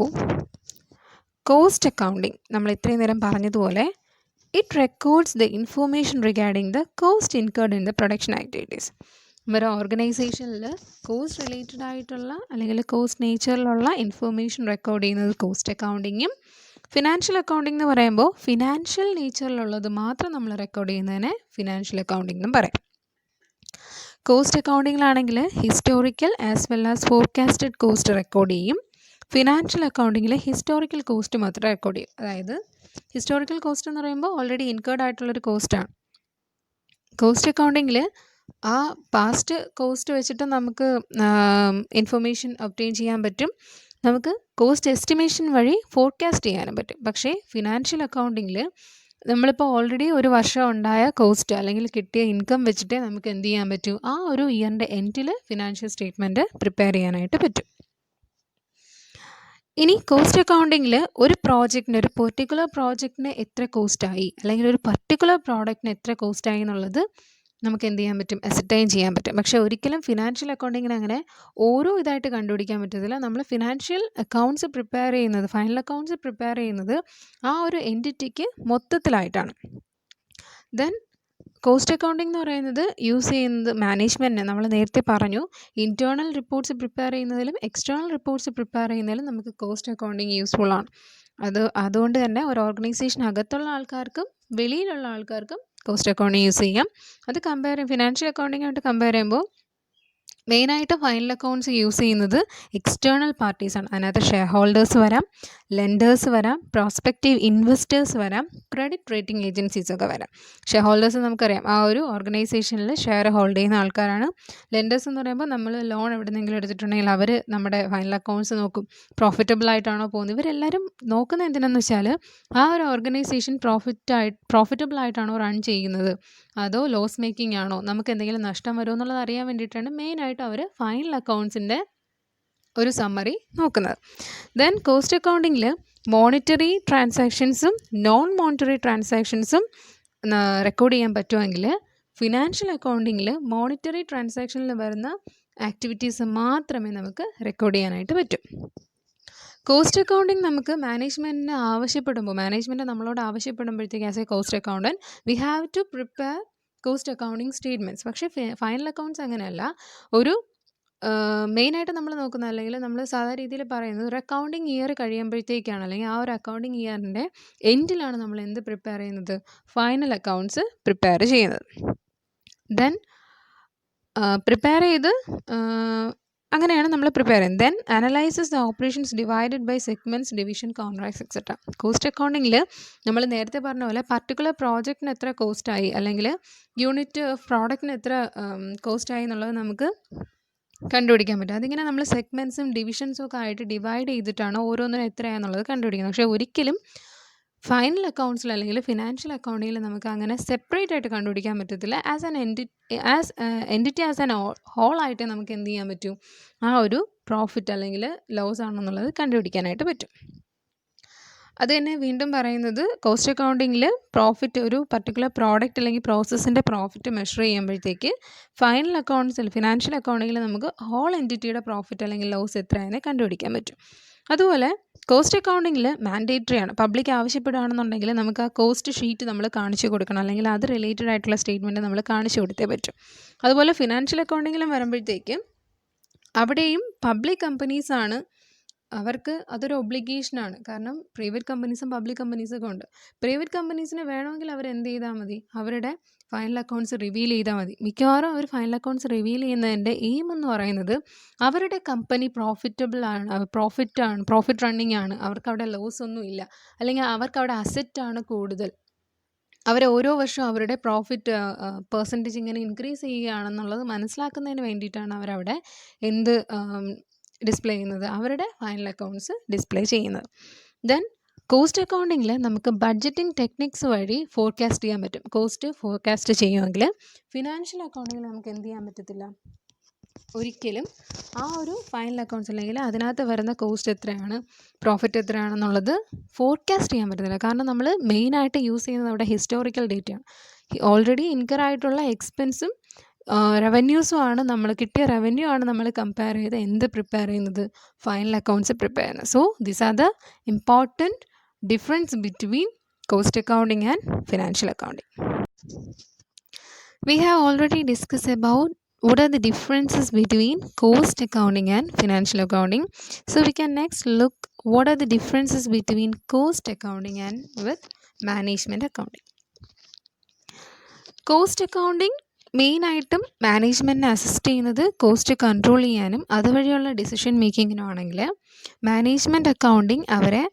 cost accounting നമ്മൾ ഇത്രയും നേരം പറഞ്ഞതുപോലെ it records the information regarding the cost incurred in the production activities. ഒരു ഓർഗനൈസേഷനിൽ cost related ആയിട്ടുള്ള അല്ലെങ്കിൽ cost നേച്ചറിലുള്ള information record ചെയ്യുന്നത് cost അക്കൗണ്ടിങ്ങും, financial accounting എന്ന് പറയുമ്പോൾ ഫിനാൻഷ്യൽ നേച്ചറിലുള്ളത് മാത്രം നമ്മൾ റെക്കോർഡ് ചെയ്യുന്നതിനെ ഫിനാൻഷ്യൽ അക്കൗണ്ടിംഗ് എന്നും പറയാം. കോസ്റ്റ് അക്കൗണ്ടിങ്ങിലാണെങ്കിൽ historical as well as forecasted cost record ചെയ്യും. ഫിനാൻഷ്യൽ അക്കൗണ്ടിങ്ങിൽ ഹിസ്റ്റോറിക്കൽ കോസ്റ്റ് മാത്രം റെക്കോർഡ് ചെയ്യും. അതായത് ഹിസ്റ്റോറിക്കൽ കോസ്റ്റ് എന്ന് പറയുമ്പോൾ ഓൾറെഡി ഇൻകേർഡ് ആയിട്ടുള്ളൊരു കോസ്റ്റാണ്. കോസ്റ്റ് അക്കൗണ്ടിങ്ങിൽ ആ പാസ്റ്റ് കോസ്റ്റ് വെച്ചിട്ട് നമുക്ക് ഇൻഫർമേഷൻ ഒബ്റ്റെയിൻ ചെയ്യാൻ പറ്റും, നമുക്ക് കോസ്റ്റ് എസ്റ്റിമേഷൻ വഴി ഫോർകാസ്റ്റ് ചെയ്യാനും പറ്റും. പക്ഷേ ഫിനാൻഷ്യൽ അക്കൗണ്ടിങ്ങിൽ നമ്മളിപ്പോൾ ഓൾറെഡി ഒരു വർഷം ഉണ്ടായ കോസ്റ്റ് അല്ലെങ്കിൽ കിട്ടിയ ഇൻകം വെച്ചിട്ടേ നമുക്ക് എന്ത് ചെയ്യാൻ പറ്റൂ, ആ ഒരു ഇയറിൻ്റെ എൻഡിൽ ഫിനാൻഷ്യൽ സ്റ്റേറ്റ്മെൻറ്റ് പ്രിപ്പയർ ചെയ്യാനായിട്ട് പറ്റും. ഇനി കോസ്റ്റ് അക്കൗണ്ടിങ്ങിൽ ഒരു പ്രോജക്റ്റിന്, ഒരു പെർട്ടിക്കുലർ പ്രോജക്റ്റിന് എത്ര കോസ്റ്റായി അല്ലെങ്കിൽ ഒരു പർട്ടിക്കുലർ പ്രോഡക്റ്റിന് എത്ര കോസ്റ്റായി എന്നുള്ളത് നമുക്ക് എന്ത് ചെയ്യാൻ പറ്റും, അസർട്ടൈൻ ചെയ്യാൻ പറ്റും. പക്ഷേ ഒരിക്കലും ഫിനാൻഷ്യൽ അക്കൗണ്ടിങ്ങിന് അങ്ങനെ ഓരോ ഇതായിട്ട് കണ്ടുപിടിക്കാൻ പറ്റത്തില്ല. നമ്മൾ ഫിനാൻഷ്യൽ അക്കൗണ്ട്സ് പ്രിപ്പയർ ചെയ്യുന്നത്, ഫൈനൽ അക്കൗണ്ട്സ് പ്രിപ്പയർ ചെയ്യുന്നത് ആ ഒരു എൻറ്റിറ്റിക്ക് മൊത്തത്തിലായിട്ടാണ്. ദെൻ കോസ്റ്റ് അക്കൗണ്ടിംഗ് എന്ന് പറയുന്നത് യൂസ് ചെയ്യുന്നത് മാനേജ്മെൻറ്റിന്, നമ്മൾ നേരത്തെ പറഞ്ഞു ഇൻറ്റേർണൽ റിപ്പോർട്ട്സ് പ്രിപ്പയർ ചെയ്യുന്നതിലും എക്സ്റ്റേണൽ റിപ്പോർട്ട്സ് പ്രിപ്പയർ ചെയ്യുന്നതിലും നമുക്ക് കോസ്റ്റ് അക്കൗണ്ടിങ് യൂസ്ഫുള്ളാണ്. അതുകൊണ്ട് തന്നെ ഒരു ഓർഗനൈസേഷൻ അകത്തുള്ള ആൾക്കാർക്കും വെളിയിലുള്ള ആൾക്കാർക്കും കോസ്റ്റ് അക്കൗണ്ടിങ് യൂസ് ചെയ്യാം. അത് ഫിനാൻഷ്യൽ അക്കൗണ്ടിങ്ങായിട്ട് കമ്പയർ ചെയ്യുമ്പോൾ മെയിനായിട്ട് ഫൈനൽ അക്കൗണ്ട്സ് യൂസ് ചെയ്യുന്നത് എക്സ്റ്റേണൽ പാർട്ടീസാണ്. അതിനകത്ത് ഷെയർ ഹോൾഡേഴ്സ് വരാം, ലെൻഡേഴ്സ് വരാം, പ്രോസ്പെക്റ്റീവ് ഇൻവെസ്റ്റേഴ്സ് വരാം, ക്രെഡിറ്റ് റേറ്റിംഗ് ഏജൻസീസൊക്കെ വരാം. ഷെയർ ഹോൾഡേഴ്സ് നമുക്കറിയാം, ആ ഒരു ഓർഗനൈസേഷനിൽ ഷെയർ ഹോൾഡ് ചെയ്യുന്ന ആൾക്കാരാണ്. ലെൻഡേഴ്സ് എന്ന് പറയുമ്പോൾ നമ്മൾ ലോൺ എവിടെയെങ്കിലും എടുത്തിട്ടുണ്ടെങ്കിൽ അവർ നമ്മുടെ ഫൈനൽ അക്കൗണ്ട്സ് നോക്കും, പ്രോഫിറ്റബിൾ ആയിട്ടാണോ പോകുന്നത്. ഇവരെല്ലാവരും നോക്കുന്നത് എന്തിനാണെന്ന് വെച്ചാൽ ആ ഒരു ഓർഗനൈസേഷൻ പ്രോഫിറ്റബിൾ ആയിട്ടാണോ റൺ ചെയ്യുന്നത്, അതോ ലോസ് മേക്കിംഗ് ആണോ, നമുക്ക് എന്തെങ്കിലും നഷ്ടം വരുമോ എന്നുള്ളത് അറിയാൻ വേണ്ടിയിട്ടാണ് മെയിനായിട്ട് അവർ ഫൈനൽ അക്കൗണ്ട്സിൻ്റെ ഒരു സമ്മറി നോക്കുന്നത്. ദെൻ കോസ്റ്റ് അക്കൗണ്ടിങ്ങിൽ മോണിറ്ററി ട്രാൻസാക്ഷൻസും നോൺ മോണിറ്ററി ട്രാൻസാക്ഷൻസും റെക്കോർഡ് ചെയ്യാൻ പറ്റുമെങ്കിൽ ഫിനാൻഷ്യൽ അക്കൗണ്ടിങ്ങിൽ മോണിറ്ററി ട്രാൻസാക്ഷനിൽ വരുന്ന ആക്ടിവിറ്റീസ് മാത്രമേ നമുക്ക് റെക്കോർഡ് ചെയ്യാനായിട്ട് പറ്റൂ. കോസ്റ്റ് അക്കൗണ്ടിങ് നമുക്ക് മാനേജ്മെൻറ്റ് നമ്മളോട് ആവശ്യപ്പെടുമ്പോഴത്തേക്ക് as a cost accountant we have to prepare cost accounting statements. പക്ഷേ ഫൈനൽ അക്കൗണ്ട്സ് അങ്ങനെയല്ല. ഒരു മെയിനായിട്ട് നമ്മൾ നോക്കുന്നത്, അല്ലെങ്കിൽ നമ്മൾ സാധാരണ രീതിയിൽ പറയുന്നത്, ഒരു അക്കൗണ്ടിങ് ഇയർ കഴിയുമ്പോഴത്തേക്കാണ്, അല്ലെങ്കിൽ ആ ഒരു അക്കൗണ്ടിങ് ഇയറിൻ്റെ എൻഡിലാണ് നമ്മൾ എന്ത് പ്രിപ്പയർ ചെയ്യുന്നത്, ഫൈനൽ അക്കൗണ്ട്സ് പ്രിപ്പയർ ചെയ്യുന്നത്. ദെൻ പ്രിപ്പയർ ചെയ്ത് അങ്ങനെയാണ് നമ്മൾ പ്രിപ്പയർ ചെയ്യുന്നത്. Then analyses the operations divided by segments, division, contracts etcetera. Cost അക്കൗണ്ടിങ്ങിൽ നമ്മൾ നേരത്തെ പറഞ്ഞ പോലെ പർട്ടിക്കുലർ പ്രോജക്റ്റിന് എത്ര കോസ്റ്റായി അല്ലെങ്കിൽ യൂണിറ്റ് ഓഫ് പ്രോഡക്റ്റിന് എത്ര കോസ്റ്റായി എന്നുള്ളത് നമുക്ക് കണ്ടുപിടിക്കാൻ പറ്റും. അതിങ്ങനെ നമ്മൾ സെഗ്മെൻറ്റ്സും ഡിവിഷൻസും ഒക്കെ ആയിട്ട് ഡിവൈഡ് ചെയ്തിട്ടാണ് ഓരോന്നിനും എത്രയാണെന്നുള്ളത് കണ്ടുപിടിക്കുന്നത്. പക്ഷേ ഒരിക്കലും ഫൈനൽ അക്കൗണ്ട്സിൽ അല്ലെങ്കിൽ ഫിനാൻഷ്യൽ അക്കൗണ്ടിങ്ങിൽ നമുക്ക് അങ്ങനെ സെപ്പറേറ്റ് ആയിട്ട് കണ്ടുപിടിക്കാൻ പറ്റത്തില്ല. As an entity as an whole ആയിട്ട് നമുക്ക് എന്ത് ചെയ്യാൻ പറ്റും, ആ ഒരു പ്രോഫിറ്റ് അല്ലെങ്കിൽ ലോസ് ആണെന്നുള്ളത് കണ്ടുപിടിക്കാനായിട്ട് പറ്റും. അത് തന്നെ വീണ്ടും പറയുന്നത്, കോസ്റ്റ് അക്കൗണ്ടിങ്ങിൽ പ്രോഫിറ്റ്, ഒരു പർട്ടിക്കുലർ പ്രോഡക്റ്റ് അല്ലെങ്കിൽ പ്രോസസ്സിൻ്റെ പ്രോഫിറ്റ് മെഷർ ചെയ്യുമ്പോഴത്തേക്ക് ഫൈനൽ അക്കൗണ്ട്സിൽ, ഫിനാൻഷ്യൽ അക്കൗണ്ടിങ്ങിൽ നമുക്ക് ഹോൾ എൻറ്റിറ്റിയുടെ പ്രോഫിറ്റ് അല്ലെങ്കിൽ ലോസ് എത്രയാണെന്ന് കണ്ടുപിടിക്കാൻ പറ്റും. അതുപോലെ കോസ്റ്റ് അക്കൗണ്ടിങ്ങിൽ മാൻഡേറ്ററി ആണ്. പബ്ലിക് ആവശ്യപ്പെടുകയാണെന്നുണ്ടെങ്കിൽ നമുക്ക് ആ കോസ്റ്റ് ഷീറ്റ് നമ്മൾ കാണിച്ചു കൊടുക്കണം, അല്ലെങ്കിൽ അത് റിലേറ്റഡ് ആയിട്ടുള്ള സ്റ്റേറ്റ്മെൻറ്റ് നമ്മൾ കാണിച്ചു കൊടുത്തേ പറ്റും. അതുപോലെ ഫിനാൻഷ്യൽ അക്കൗണ്ടിങ്ങിലും വരുമ്പോഴത്തേക്ക് അവിടെയും പബ്ലിക് കമ്പനീസാണ്, അവർക്ക് അതൊരു ഒബ്ലിഗേഷനാണ്. കാരണം പ്രൈവറ്റ് കമ്പനീസും പബ്ലിക് കമ്പനീസൊക്കെ ഉണ്ട്. പ്രൈവറ്റ് കമ്പനീസിന് വേണമെങ്കിൽ അവർ എന്ത് ചെയ്താൽ മതി, അവരുടെ ഫൈനൽ അക്കൗണ്ട്സ് റിവീൽ ചെയ്താൽ മതി. മിക്കവാറും അവർ ഫൈനൽ അക്കൗണ്ട്സ് റിവീൽ ചെയ്യുന്നതിൻ്റെ എയിം എന്ന് പറയുന്നത് അവരുടെ കമ്പനി പ്രോഫിറ്റ് റണ്ണിങ് ആണ്, അവർക്ക് അവിടെ ലോസ് ഒന്നും ഇല്ല, അല്ലെങ്കിൽ അവർക്ക് അവിടെ അസറ്റാണ് കൂടുതൽ, അവർ ഓരോ വർഷവും അവരുടെ പ്രോഫിറ്റ് പെർസെൻറ്റേജ് ഇങ്ങനെ ഇൻക്രീസ് ചെയ്യുകയാണെന്നുള്ളത് മനസ്സിലാക്കുന്നതിന് വേണ്ടിയിട്ടാണ് അവരവിടെ എന്ത് ഡിസ്പ്ലേ ചെയ്യുന്നത്, അവരുടെ ഫൈനൽ അക്കൗണ്ട്സ് ഡിസ്പ്ലേ ചെയ്യുന്നത്. ദെൻ കോസ്റ്റ് അക്കൗണ്ടിങ്ങിൽ നമുക്ക് ബഡ്ജറ്റിംഗ് ടെക്നിക്സ് വഴി ഫോർകാസ്റ്റ് ചെയ്യാൻ പറ്റും. കോസ്റ്റ് ഫോർകാസ്റ്റ് ചെയ്യുമെങ്കിൽ ഫിനാൻഷ്യൽ അക്കൗണ്ടിങ്ങിൽ നമുക്ക് എന്ത് ചെയ്യാൻ പറ്റത്തില്ല, ഒരിക്കലും ആ ഒരു ഫൈനൽ അക്കൗണ്ട്സ് അല്ലെങ്കിൽ അതിനകത്ത് വരുന്ന കോസ്റ്റ് എത്രയാണ്, പ്രോഫിറ്റ് എത്രയാണെന്നുള്ളത് ഫോർകാസ്റ്റ് ചെയ്യാൻ പറ്റത്തില്ല. കാരണം നമ്മൾ മെയിനായിട്ട് യൂസ് ചെയ്യുന്നത് അവിടെ ഹിസ്റ്റോറിക്കൽ ഡേറ്റയാണ്. ഓൾറെഡി ഇൻകർ ആയിട്ടുള്ള എക്സ്പെൻസും റവന്യൂസും ആണ്, നമ്മൾ കിട്ടിയ റവന്യൂ ആണ് നമ്മൾ കമ്പയർ ചെയ്ത് എന്ത് പ്രിപ്പയർ ചെയ്യുന്നത്, ഫൈനൽ അക്കൗണ്ട്സ് പ്രിപ്പയർ ചെയ്യുന്നത്. So these are the important difference between cost accounting and financial accounting. We have already discussed about what are the differences between cost accounting and financial accounting. So we can next look what are the differences between cost accounting and with management accounting. Cost accounting മെയിനായിട്ടും മാനേജ്മെൻറ്റിനെ assist ചെയ്യുന്നത് cost control ചെയ്യാനും അതുവഴിയുള്ള decision മേക്കിങ്ങിനും ആണെങ്കിൽ, management accounting അവരെ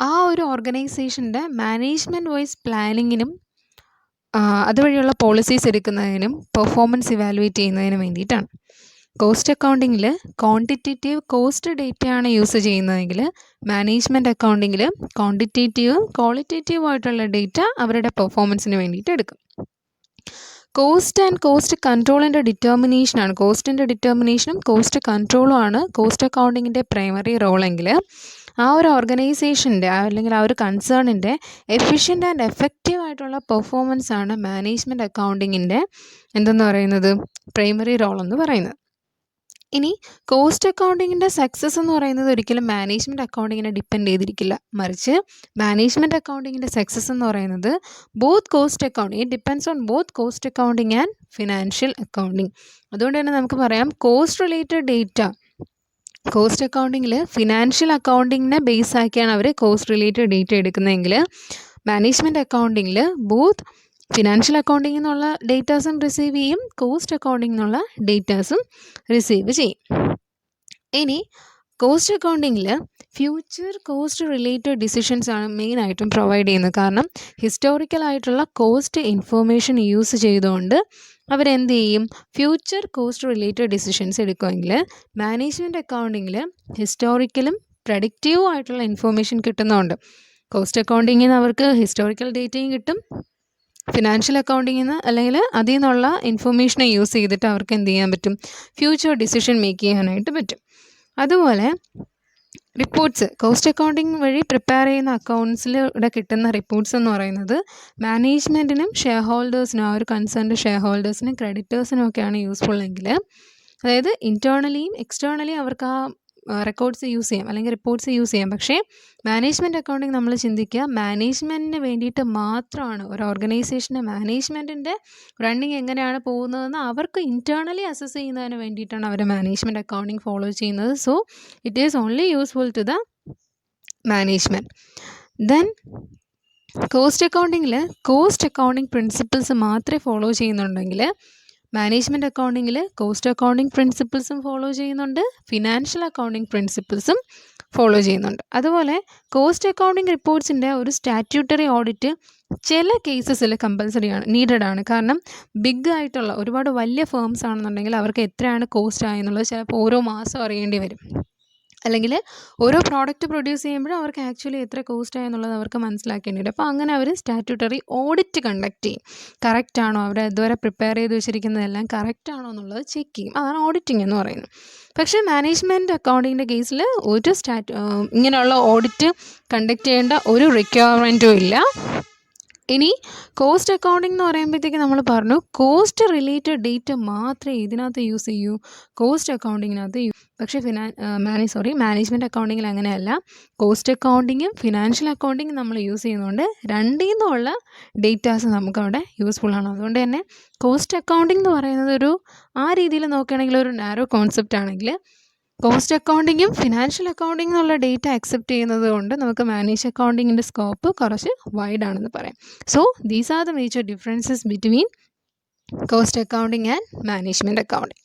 ആ ഒരു ഓർഗനൈസേഷൻ്റെ management vice പ്ലാനിങ്ങിനും അതുവഴിയുള്ള policies എടുക്കുന്നതിനും performance evaluate ചെയ്യുന്നതിനും വേണ്ടിയിട്ടാണ്. കോസ്റ്റ് അക്കൗണ്ടിങ്ങിൽ ക്വാണ്ടിറ്റേറ്റീവ് കോസ്റ്റ് ഡേറ്റയാണ് യൂസ് ചെയ്യുന്നതെങ്കിൽ, മാനേജ്മെൻറ്റ് അക്കൗണ്ടിങ്ങിൽ ക്വാണ്ടിറ്റേറ്റീവും ക്വാളിറ്റേറ്റീവും ആയിട്ടുള്ള ഡേറ്റ അവരുടെ പെർഫോമൻസിന് വേണ്ടിയിട്ട് എടുക്കും. കോസ്റ്റ് ആൻഡ് കോസ്റ്റ് കൺട്രോളിൻ്റെ ഡിറ്റർമിനേഷനാണ്, കോസ്റ്റിൻ്റെ ഡിറ്റർമിനേഷനും കോസ്റ്റ് കൺട്രോളും ആണ് കോസ്റ്റ് അക്കൗണ്ടിങ്ങിൻ്റെ പ്രൈമറി റോളെങ്കിൽ, ആ ഒരു ഓർഗനൈസേഷൻ്റെ അല്ലെങ്കിൽ ആ ഒരു കൺസേണിൻ്റെ എഫിഷ്യൻ്റ് ആൻഡ് എഫക്റ്റീവ് ആയിട്ടുള്ള പെർഫോമൻസ് ആണ് മാനേജ്മെൻറ്റ് അക്കൗണ്ടിങ്ങിൻ്റെ എന്തെന്ന് പറയുന്നത്, പ്രൈമറി റോൾ എന്ന് പറയുന്നത്. ഇനി കോസ്റ്റ് അക്കൗണ്ടിങ്ങിൻ്റെ സക്സസ് എന്ന് പറയുന്നത് ഒരിക്കലും മാനേജ്മെൻറ്റ് അക്കൗണ്ടിങ്ങിനെ ഡിപ്പെൻഡ് ചെയ്തിരിക്കില്ല, മറിച്ച് മാനേജ്മെൻറ്റ് അക്കൗണ്ടിങ്ങിൻ്റെ സക്സസ് എന്ന് പറയുന്നത് both cost accounting, it depends on both cost accounting and financial accounting. അതുകൊണ്ട് തന്നെ നമുക്ക് പറയാം കോസ്റ്റ് റിലേറ്റഡ് ഡേറ്റ കോസ്റ്റ് അക്കൗണ്ടിങ്ങിൽ ഫിനാൻഷ്യൽ അക്കൗണ്ടിങ്ങിനെ ബേസ് ആക്കിയാണ് അവർ കോസ്റ്റ് റിലേറ്റഡ് ഡേറ്റ എടുക്കുന്നതെങ്കിൽ, മാനേജ്മെൻറ്റ് അക്കൗണ്ടിങ്ങിൽ ബോത്ത് ഫിനാൻഷ്യൽ അക്കൗണ്ടിങ്ങിൽ നിന്നുള്ള ഡേറ്റാസും റിസീവ് ചെയ്യും, കോസ്റ്റ് അക്കൗണ്ടിങ്ങിൽ നിന്നുള്ള ഡേറ്റാസും റിസീവ് ചെയ്യും. ഇനി കോസ്റ്റ് അക്കൗണ്ടിങ്ങിൽ ഫ്യൂച്ചർ കോസ്റ്റ് റിലേറ്റഡ് ഡിസിഷൻസ് ആണ് മെയിനായിട്ടും പ്രൊവൈഡ് ചെയ്യുന്നത്. കാരണം ഹിസ്റ്റോറിക്കലായിട്ടുള്ള കോസ്റ്റ് ഇൻഫോർമേഷൻ യൂസ് ചെയ്തുകൊണ്ട് അവരെന്ത് ചെയ്യും, ഫ്യൂച്ചർ കോസ്റ്റ് റിലേറ്റഡ് ഡിസിഷൻസ് എടുക്കുമെങ്കിൽ, മാനേജ്മെൻറ്റ് അക്കൗണ്ടിങ്ങിൽ ഹിസ്റ്റോറിക്കലും പ്രഡിക്റ്റീവും ആയിട്ടുള്ള ഇൻഫോർമേഷൻ കിട്ടുന്നതുകൊണ്ട് കോസ്റ്റ് അക്കൗണ്ടിങ്ങിൽ നിന്ന് അവർക്ക് ഹിസ്റ്റോറിക്കൽ ഡേറ്റയും കിട്ടും, ഫിനാൻഷ്യൽ അക്കൗണ്ടിങ്ങിൽ നിന്ന് അല്ലെങ്കിൽ അതിൽ നിന്നുള്ള ഇൻഫോർമേഷനെ യൂസ് ചെയ്തിട്ട് അവർക്ക് എന്ത് ചെയ്യാൻ പറ്റും, ഫ്യൂച്ചർ ഡിസിഷൻ മേക്ക് ചെയ്യാനായിട്ട് പറ്റും. അതുപോലെ റിപ്പോർട്ട്സ്, കോസ്റ്റ് അക്കൗണ്ടിങ് വഴി പ്രിപ്പയർ ചെയ്യുന്ന അക്കൗണ്ട്സിലൂടെ കിട്ടുന്ന റിപ്പോർട്ട്സ് എന്ന് പറയുന്നത് മാനേജ്മെൻറ്റിനും ഷെയർ ഹോൾഡേഴ്സിനും, ആ ഒരു കൺസേൺഡ് ഷെയർ ഹോൾഡേഴ്സിനും ക്രെഡിറ്റേഴ്സിനും ഒക്കെയാണ് യൂസ്ഫുൾ എങ്കിൽ, അതായത് ഇൻറ്റേർണലിയും എക്സ്റ്റേർണലിയും അവർക്ക് ആ റെക്കോർഡ്സ് യൂസ് ചെയ്യാം അല്ലെങ്കിൽ റിപ്പോർട്ട്സ് യൂസ് ചെയ്യാം. പക്ഷേ മാനേജ്മെൻറ്റ് അക്കൗണ്ടിങ് നമ്മൾ ചിന്തിക്കുക, മാനേജ്മെൻറ്റിന് വേണ്ടിയിട്ട് മാത്രമാണ്, ഒരു ഓർഗനൈസേഷൻ്റെ മാനേജ്മെൻറ്റിൻ്റെ റണ്ണിങ് എങ്ങനെയാണ് പോകുന്നതെന്ന് അവർക്ക് ഇൻറ്റേർണലി അസസ് ചെയ്യുന്നതിന് വേണ്ടിയിട്ടാണ് അവർ മാനേജ്മെൻറ്റ് അക്കൗണ്ടിങ് ഫോളോ ചെയ്യുന്നത്. So it is only useful to the management. Then cost അക്കൗണ്ടിങ്ങിൽ കോസ്റ്റ് അക്കൗണ്ടിങ് പ്രിൻസിപ്പിൾസ് മാത്രമേ ഫോളോ ചെയ്യുന്നുണ്ടെങ്കിൽ, മാനേജ്മെൻറ്റ് അക്കൗണ്ടിങ്ങിൽ കോസ്റ്റ് അക്കൗണ്ടിങ് പ്രിൻസിപ്പിൾസും ഫോളോ ചെയ്യുന്നുണ്ട്, ഫിനാൻഷ്യൽ അക്കൗണ്ടിങ് പ്രിൻസിപ്പിൾസും ഫോളോ ചെയ്യുന്നുണ്ട്. അതുപോലെ കോസ്റ്റ് അക്കൗണ്ടിങ് റിപ്പോർട്ട്സിൻ്റെ ഒരു സ്റ്റാറ്റ്യൂട്ടറി ഓഡിറ്റ് ചില കേസസിൽ കമ്പൽസറിയാണ്, നീഡഡ് ആണ്. കാരണം ബിഗ് ആയിട്ടുള്ള ഒരുപാട് വലിയ ഫേംസ് ആണെന്നുണ്ടെങ്കിൽ അവർക്ക് എത്രയാണ് കോസ്റ്റ് ആയെന്നുള്ളത് ചിലപ്പോൾ ഓരോ മാസം അറിയേണ്ടി വരും, അല്ലെങ്കിൽ ഓരോ പ്രോഡക്റ്റ് പ്രൊഡ്യൂസ് ചെയ്യുമ്പോഴും അവർക്ക് ആക്ച്വലി എത്ര കോസ്റ്റ് ആയെന്നുള്ളത് അവർക്ക് മനസ്സിലാക്കേണ്ടി വരും. അപ്പോൾ അങ്ങനെ അവർ സ്റ്റാറ്റ്യൂട്ടറി ഓഡിറ്റ് കണ്ടക്ട് ചെയ്യും, കറക്റ്റ് ആണോ, അവർ ഇതുവരെ പ്രിപ്പയർ ചെയ്ത് വെച്ചിരിക്കുന്നതെല്ലാം കറക്റ്റ് ആണോ എന്നുള്ളത് ചെക്ക് ചെയ്യും. അതാണ് ഓഡിറ്റിംഗ് എന്ന് പറയുന്നത്. പക്ഷേ മാനേജ്മെൻറ്റ് അക്കൗണ്ടിങ്ങിൻ്റെ കേസിൽ ഒരു ഇങ്ങനെയുള്ള ഓഡിറ്റ് കണ്ടക്ട് ചെയ്യേണ്ട ഒരു റിക്വയർമെൻറ്റും ഇല്ല. ഇനി കോസ്റ്റ് അക്കൗണ്ടിങ് എന്ന് പറയുമ്പോഴത്തേക്ക് നമ്മൾ പറഞ്ഞു കോസ്റ്റ് റിലേറ്റഡ് ഡേറ്റ മാത്രമേ ഇതിനകത്ത് യൂസ് ചെയ്യൂ, കോസ്റ്റ് അക്കൗണ്ടിങ്ങിനകത്ത് പക്ഷേ മാനേജ്മെൻറ്റ് അക്കൗണ്ടിങ്ങിൽ അങ്ങനെയല്ല. കോസ്റ്റ് അക്കൗണ്ടിങ്ങും ഫിനാൻഷ്യൽ അക്കൗണ്ടിങ്ങും നമ്മൾ യൂസ് ചെയ്യുന്നതുകൊണ്ട് രണ്ടിൽ നിന്നുള്ള ഡേറ്റാസ് നമുക്കവിടെ യൂസ്ഫുൾ ആണ്. അതുകൊണ്ട് തന്നെ കോസ്റ്റ് അക്കൗണ്ടിങ് എന്ന് പറയുന്നത് ആ രീതിയിൽ നോക്കുകയാണെങ്കിൽ ഒരു നാരോ കോൺസെപ്റ്റ് ആണെങ്കിൽ, കോസ്റ്റ് അക്കൗണ്ടിങ്ങും ഫിനാൻഷ്യൽ അക്കൗണ്ടിങ് എന്നുള്ള ഡേറ്റ അക്സെപ്റ്റ് ചെയ്യുന്നത് കൊണ്ട് നമുക്ക് മാനേജ് അക്കൗണ്ടിങ്ങിൻ്റെ സ്കോപ്പ് കുറച്ച് വൈഡ് ആണെന്ന് പറയാം. So these are the major differences between cost accounting and management accounting.